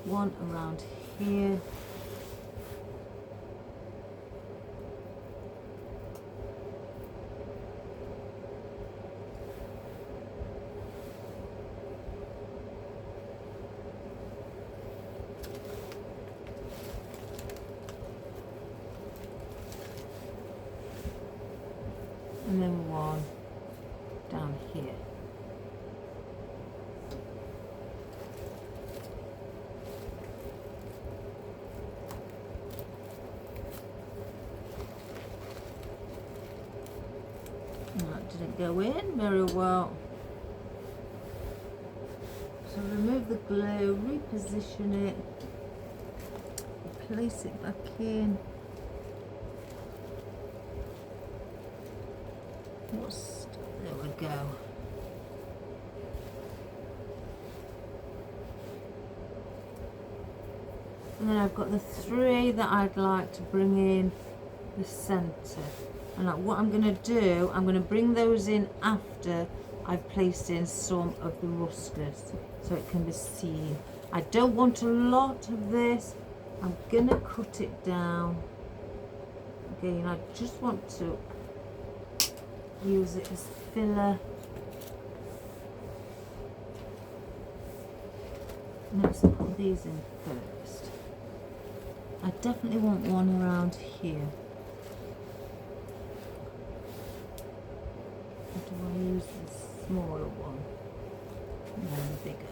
one around here. And then one down here. That didn't go in very well. So remove the glue, reposition it, place it back in. There we go. And then I've got the three that I'd like to bring in the centre. And what I'm going to do, I'm going to bring those in after I've placed in some of the ruscus so it can be seen. I don't want a lot of this. I'm going to cut it down. Again, I just want to use it as filler. Let's put these in first. I definitely want one around here. Or do I use the smaller one? No, the bigger.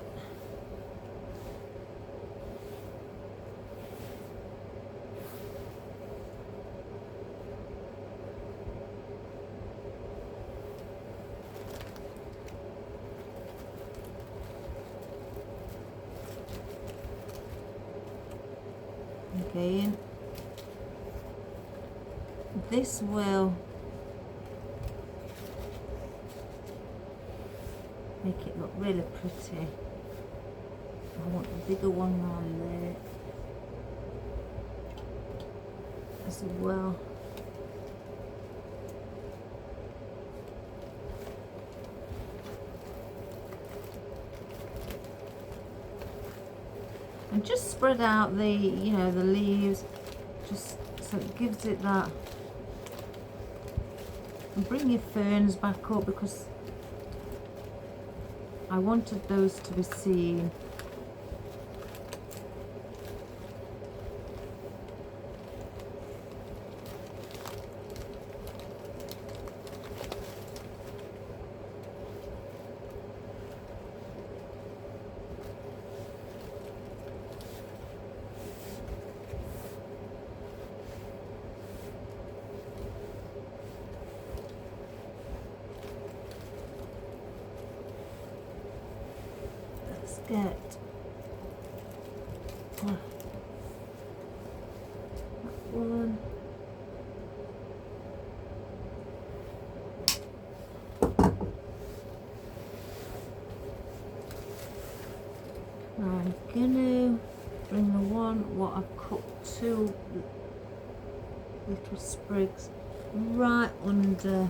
Again, this will make it look really pretty. I want a bigger one around there as well. And just spread out the, the leaves, just so it gives it that. And bring your ferns back up because I wanted those to be seen. Get that one. I'm gonna bring the one what I've cut two little sprigs right under.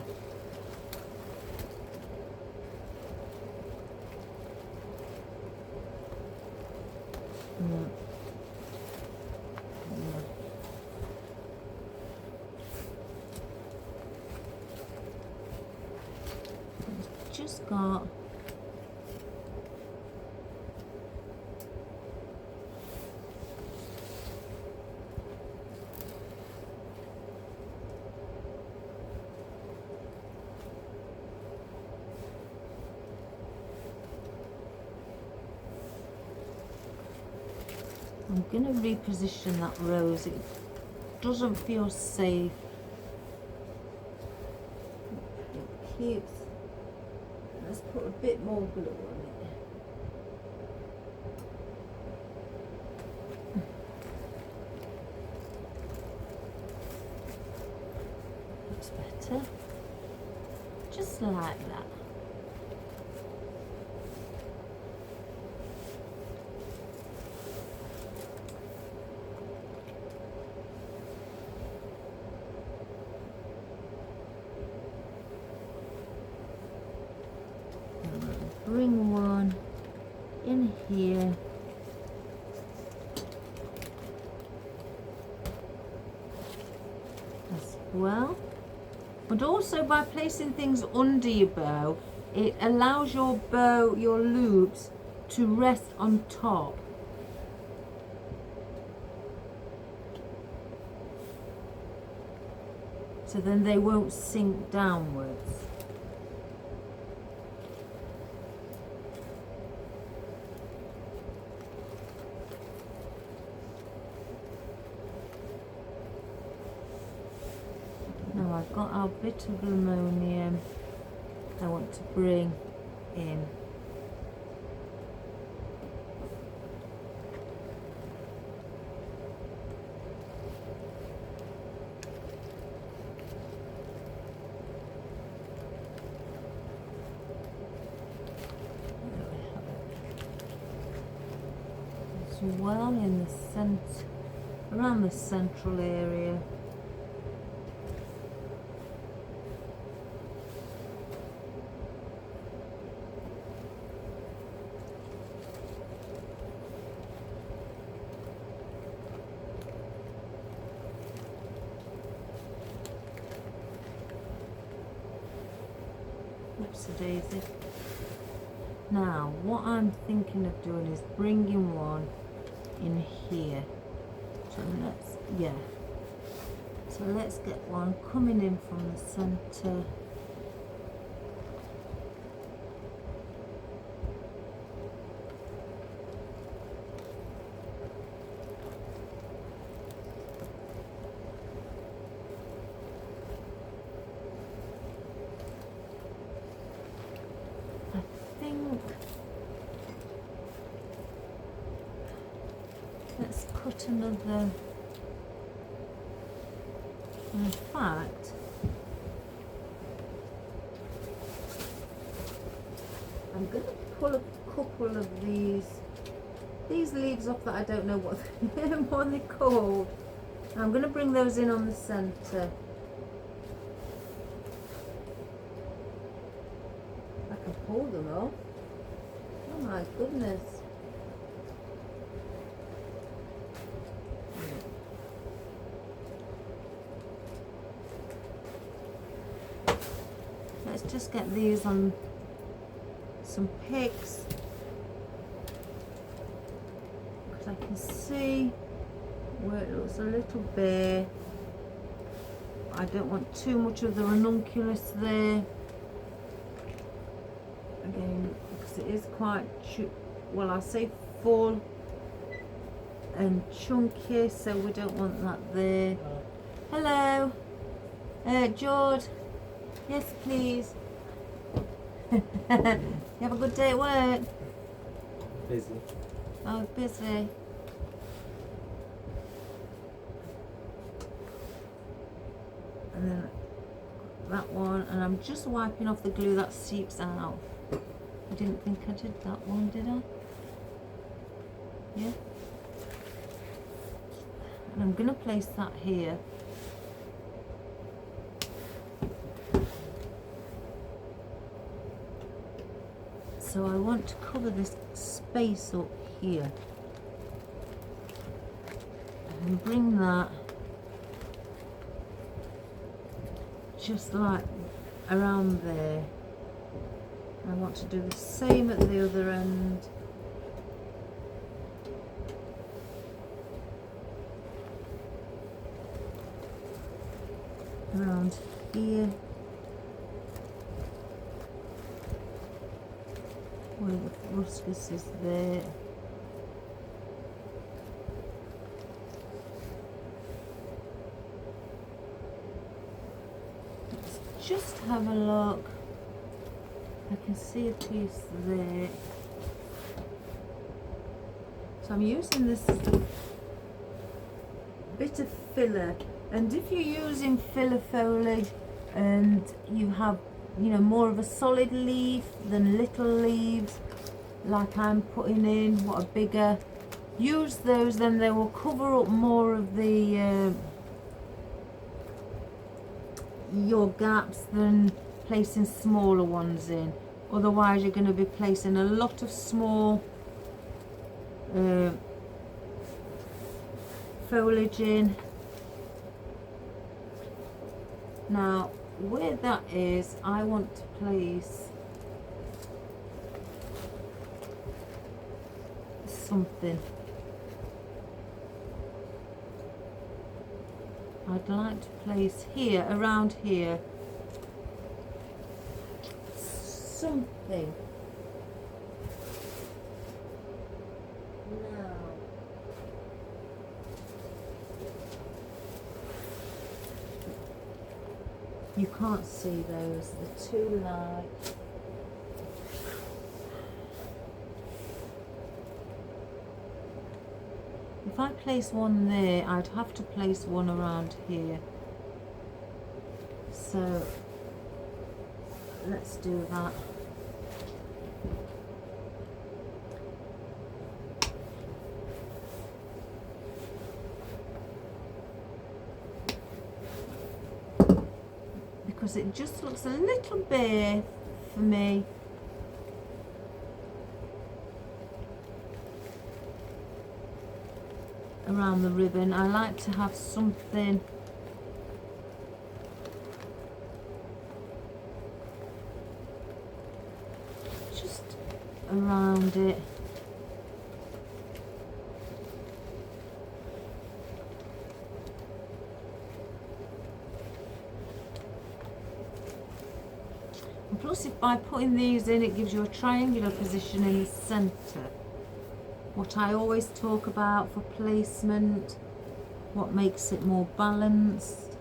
Just got going to reposition that rose. It doesn't feel safe. It keeps. Let's put a bit more glue on it. Looks better. Just like that. Bring one in here. As well. But also by placing things under your bow, it allows your bow, your loops, to rest on top. So then they won't sink downwards. Now I've got our bit of limonium I want to bring in. As well in the centre, around the central area. Daisy. Now what I'm thinking of doing is bringing one in here. So let's get one coming in from the center. Let's cut another. In fact, I'm going to pull a couple of these leaves off that I don't know what they're called. I'm going to bring those in on the center. I can pull them off. Oh my goodness. Let's just get these on some picks, because I can see where it looks a little bare. I don't want too much of the ranunculus there. Again, because it is quite, well, I say full and chunky, so we don't want that there. Hello, George. Yes, please. You have a good day at work? Busy. Oh, busy. And then that one, and I'm just wiping off the glue that seeps out. I didn't think I did that one, did I? Yeah. And I'm going to place that here. So I want to cover this space up here and bring that just like around there. I want to do the same at the other end. Around here. Where the ruscus is there. just have a look. I can see a piece there. So I'm using this bit of filler, and if you're using filler foliage and you have, you know, more of a solid leaf than little leaves like I'm putting in, what a bigger, use those, then they will cover up more of the your gaps than placing smaller ones in. Otherwise you're going to be placing a lot of small foliage in. Now where that is, I want to place something. I'd like to place here, around here, something. Now, you can't see those, they're too light. If I place one there, I'd have to place one around here. So let's do that. Because it just looks a little bare for me. Around the ribbon, I like to have something just around it. And plus, if by putting these in, it gives you a triangular position in the centre. What I always talk about for placement, what makes it more balanced.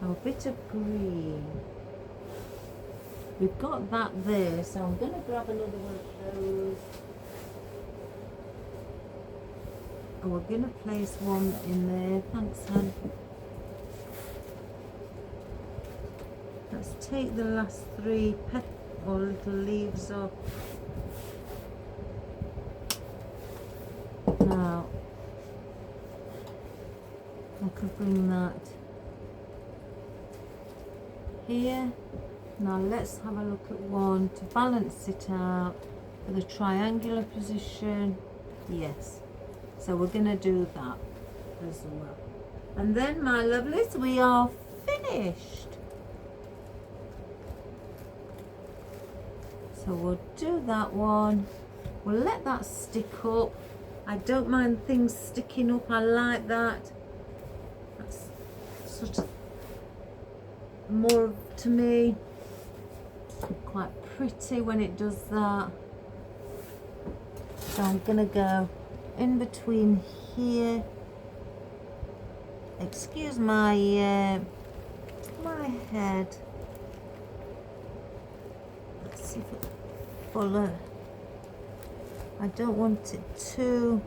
Oh, a bit of green. We've got that there, so I'm going to grab another one of those. And we're going to place one in there. Thanks, hon. Let's take the last three or little leaves off. Now, I could bring that here. Now let's have a look at one to balance it out with a triangular position. Yes, so we're going to do that as well. And then, my lovelies, we are finished. So we'll do that one. We'll let that stick up. I don't mind things sticking up. I like that. That's sort of more to me. Quite pretty when it does that. So I'm gonna go in between here. Excuse my my head. Let's see if it's fuller. I don't want it too.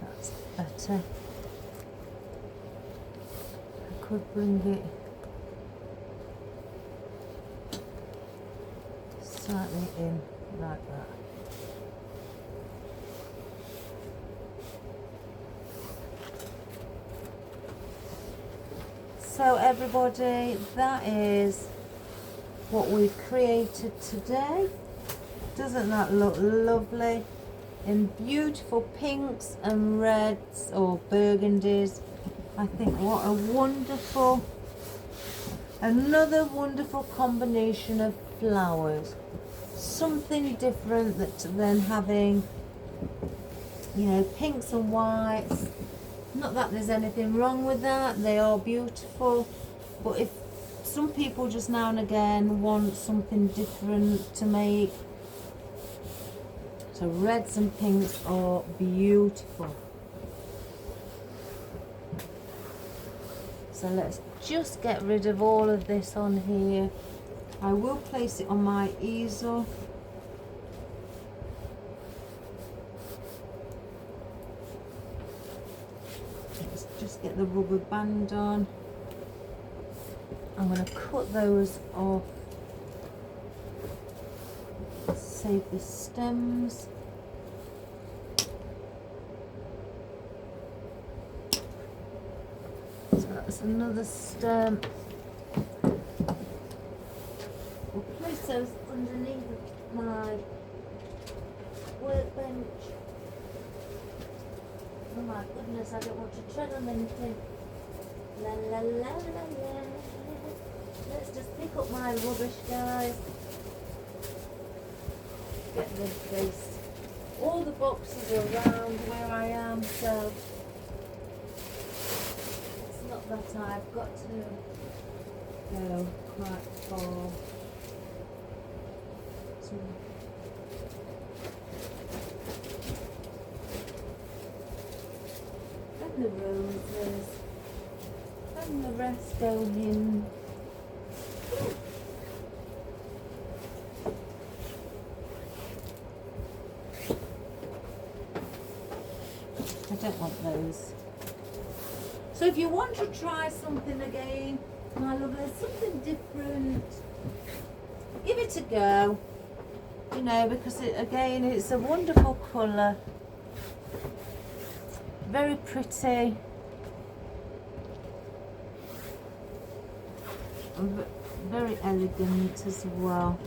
That's better. Could bring it slightly in like that. So everybody, that is what we've created today. Doesn't that look lovely? In beautiful pinks and reds or burgundies. I think what a wonderful, another wonderful combination of flowers. Something different than having you know, pinks and whites. Not that there's anything wrong with that, they are beautiful, but if some people just now and again want something different to make, so reds and pinks are beautiful. So let's just get rid of all of this on here. I will place it on my easel. Let's just get the rubber band on. I'm going to cut those off. Save the stems. So that's another stem. We'll place those underneath my workbench. Oh my goodness, I don't want to tread on anything. La la la la la. Let's just pick up my rubbish, guys. Get them placed. All the boxes are around where I am, so it's not that I've got to go quite far. And the roses, and the rest go in. I don't want those. So if you want to try something again, my lovely, something different, give it a go. You know, because again, it's a wonderful colour. Very pretty. Very elegant as well.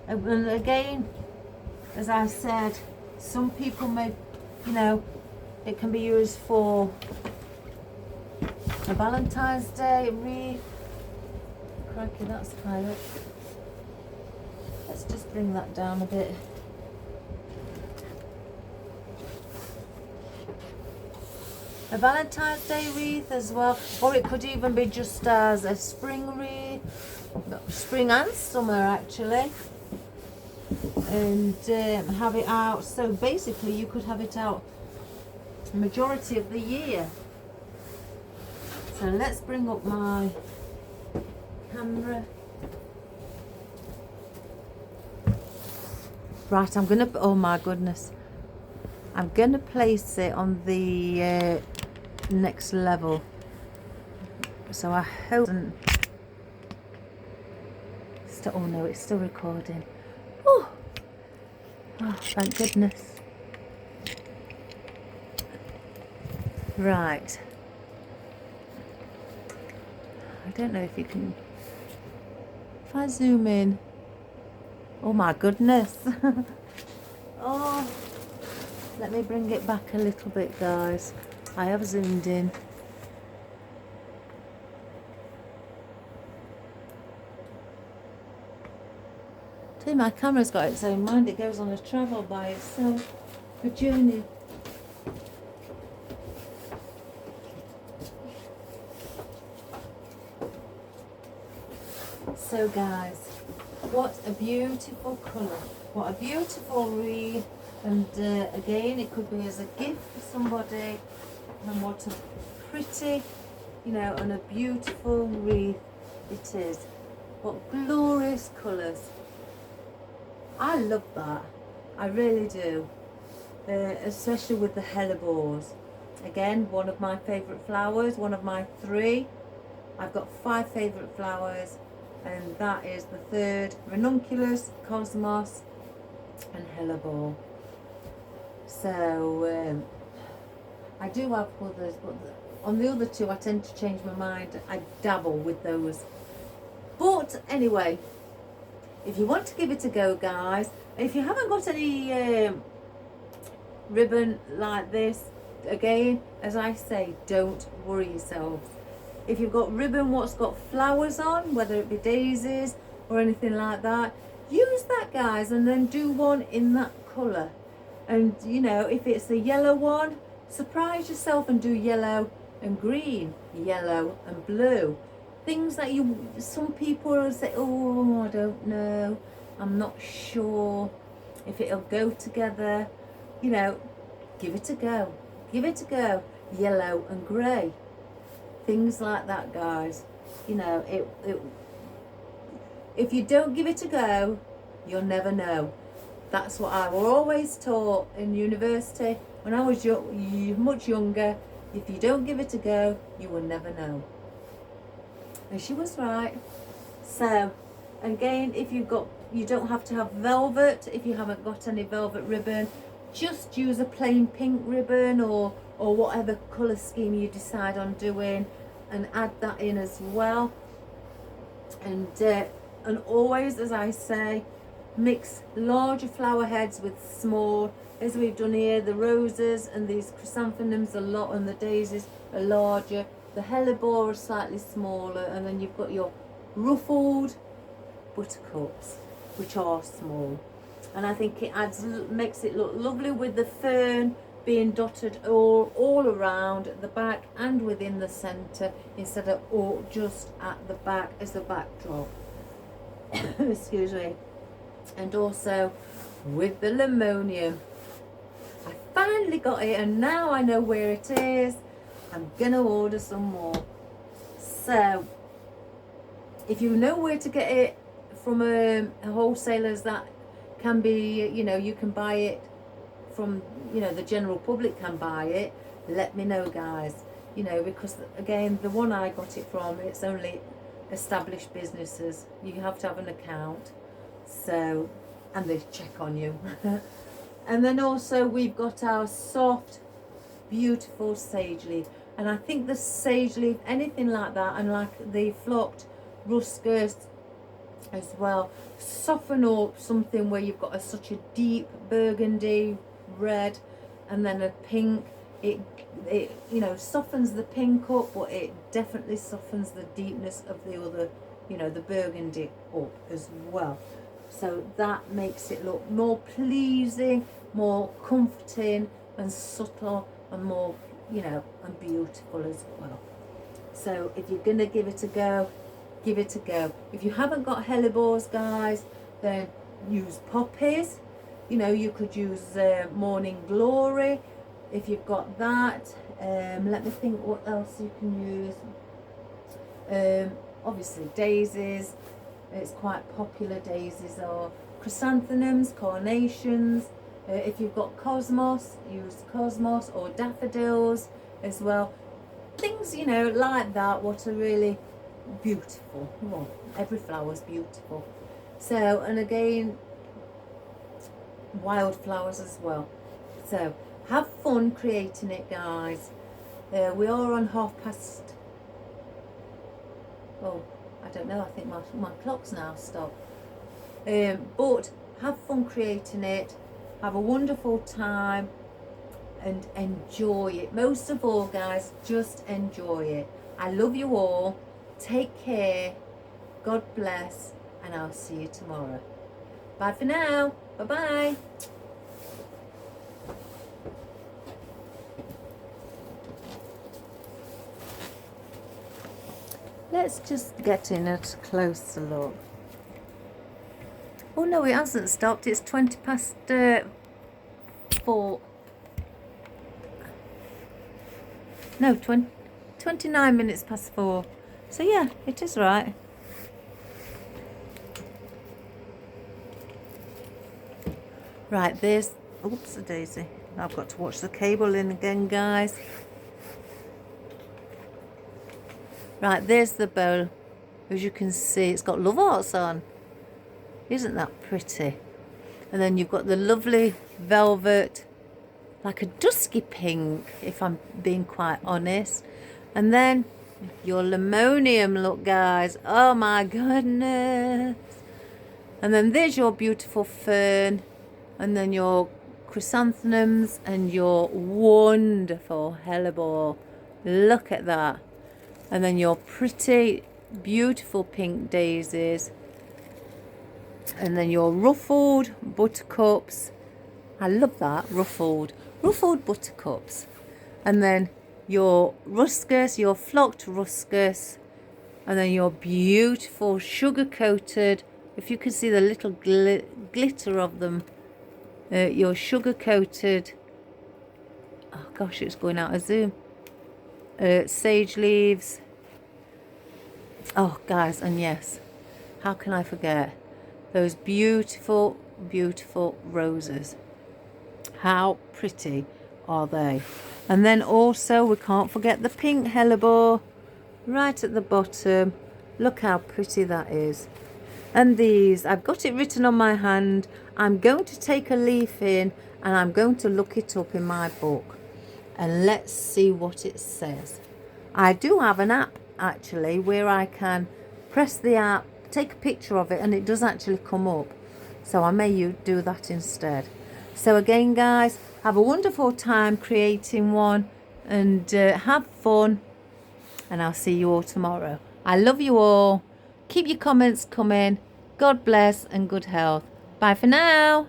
And again, as I said, some people may, you know, it can be used for a Valentine's Day wreath. Crikey, that's high up. Let's just bring that down a bit. A Valentine's Day wreath as well, or it could even be just as a spring wreath, spring and summer actually, and have it out. So basically you could have it out the majority of the year. So let's bring up my camera. Right, I'm gonna, oh my goodness, I'm gonna place it on the next level. So I hope, oh no, it's still recording. Oh, thank goodness. Right. I don't know if you can, if I zoom in, oh my goodness. Oh, let me bring it back a little bit, guys. I have zoomed in. See, my camera's got its own mind. It goes on a travel by itself, a journey. So guys, what a beautiful colour, what a beautiful wreath, and again it could be as a gift for somebody, and what a pretty, you know, and a beautiful wreath it is. What glorious colours. I love that, I really do, especially with the hellebores. Again, one of my favourite flowers, one of my 3. I've got 5 favourite flowers, and that is the 3rd, ranunculus, cosmos and hellebore. So I do have others, but on the other 2 I tend to change my mind. I dabble with those. But anyway, if you want to give it a go, guys, if you haven't got any ribbon like this, again, as I say, don't worry yourselves. If you've got ribbon what's got flowers on, whether it be daisies or anything like that, use that, guys, and then do one in that colour. And you know, if it's a yellow one, surprise yourself and do yellow and green, yellow and blue. Things that some people will say, oh, I don't know, I'm not sure if it'll go together. You know, give it a go. Give it a go. Yellow and grey. Things like that, guys. You know, if you don't give it a go, you'll never know. That's what I was always taught in university when I was much younger. If you don't give it a go, you will never know. And she was right. So, again, if you don't have to have velvet. If you haven't got any velvet ribbon, just use a plain pink ribbon or whatever colour scheme you decide on doing, and add that in as well. And always, as I say, mix larger flower heads with small, as we've done here. The roses and these chrysanthemums a lot, and the daisies are larger. The hellebore are slightly smaller, and then you've got your ruffled buttercups, which are small. And I think it makes it look lovely with the fern being dotted all around at the back and within the centre, instead of all just at the back as the backdrop. Excuse me. And also with the limonium, I finally got it, and now I know where it is. I'm gonna order some more. So if you know where to get it from wholesalers that can be, you know, you can buy it from, you know, the general public can buy it, let me know, guys. You know, because again, the one I got it from, it's only established businesses. You have to have an account, so, and they check on you. And then also we've got our soft, beautiful sage leaf. And I think the sage leaf, anything like that, and like the flocked ruscus as well, soften up something where you've got such a deep burgundy red and then a pink. It you know, softens the pink up, but it definitely softens the deepness of the other, you know, the burgundy up as well. So that makes it look more pleasing, more comforting and subtle, and more, you know, and beautiful as well. So if you're gonna give it a go, give it a go. If you haven't got hellebores, guys, then use poppies. You know, you could use morning glory if you've got that. Let me think what else you can use. Obviously daisies, it's quite popular. Daisies are chrysanthemums, carnations. If you've got cosmos, use cosmos, or daffodils as well. Things, you know, like that, what are really beautiful. Well, every flower's beautiful. So, and again, wildflowers as well. So have fun creating it, guys. We are on past. Oh, I don't know, I think my clock's now stopped. But have fun creating it. Have a wonderful time and enjoy it. Most of all, guys, just enjoy it. I love you all. Take care. God bless. And I'll see you tomorrow. Bye for now. Bye-bye. Let's just get in a closer look. Oh no, it hasn't stopped. It's 20 past 4. No, 29 minutes past 4. So yeah, it is right. Right, there's, oops, a daisy. I've got to watch the cable in again, guys. Right, there's the bowl. As you can see, it's got love hearts on. Isn't that pretty? And then you've got the lovely velvet, like a dusky pink, if I'm being quite honest. And then your limonium, look, guys. Oh my goodness. And then there's your beautiful fern. And then your chrysanthemums and your wonderful hellebore. Look at that. And then your pretty, beautiful pink daisies. And then your ruffled buttercups. I love that, ruffled buttercups. And then your ruscus, your flocked ruscus, and then your beautiful sugar-coated, if you can see the little glitter of them, your sugar-coated, oh gosh, it's going out of zoom, sage leaves. Oh guys, and yes, how can I forget those beautiful roses? How pretty are they? And then also we can't forget the pink hellebore right at the bottom. Look how pretty that is. And these, I've got it written on my hand. I'm going to take a leaf in and I'm going to look it up in my book, and let's see what it says. I do have an app actually where I can press the app, take a picture of it, and it does actually come up. So I may do that instead. So again guys, have a wonderful time creating one, and have fun, and I'll see you all tomorrow. I love you all. Keep your comments coming. God bless and good health. Bye for now.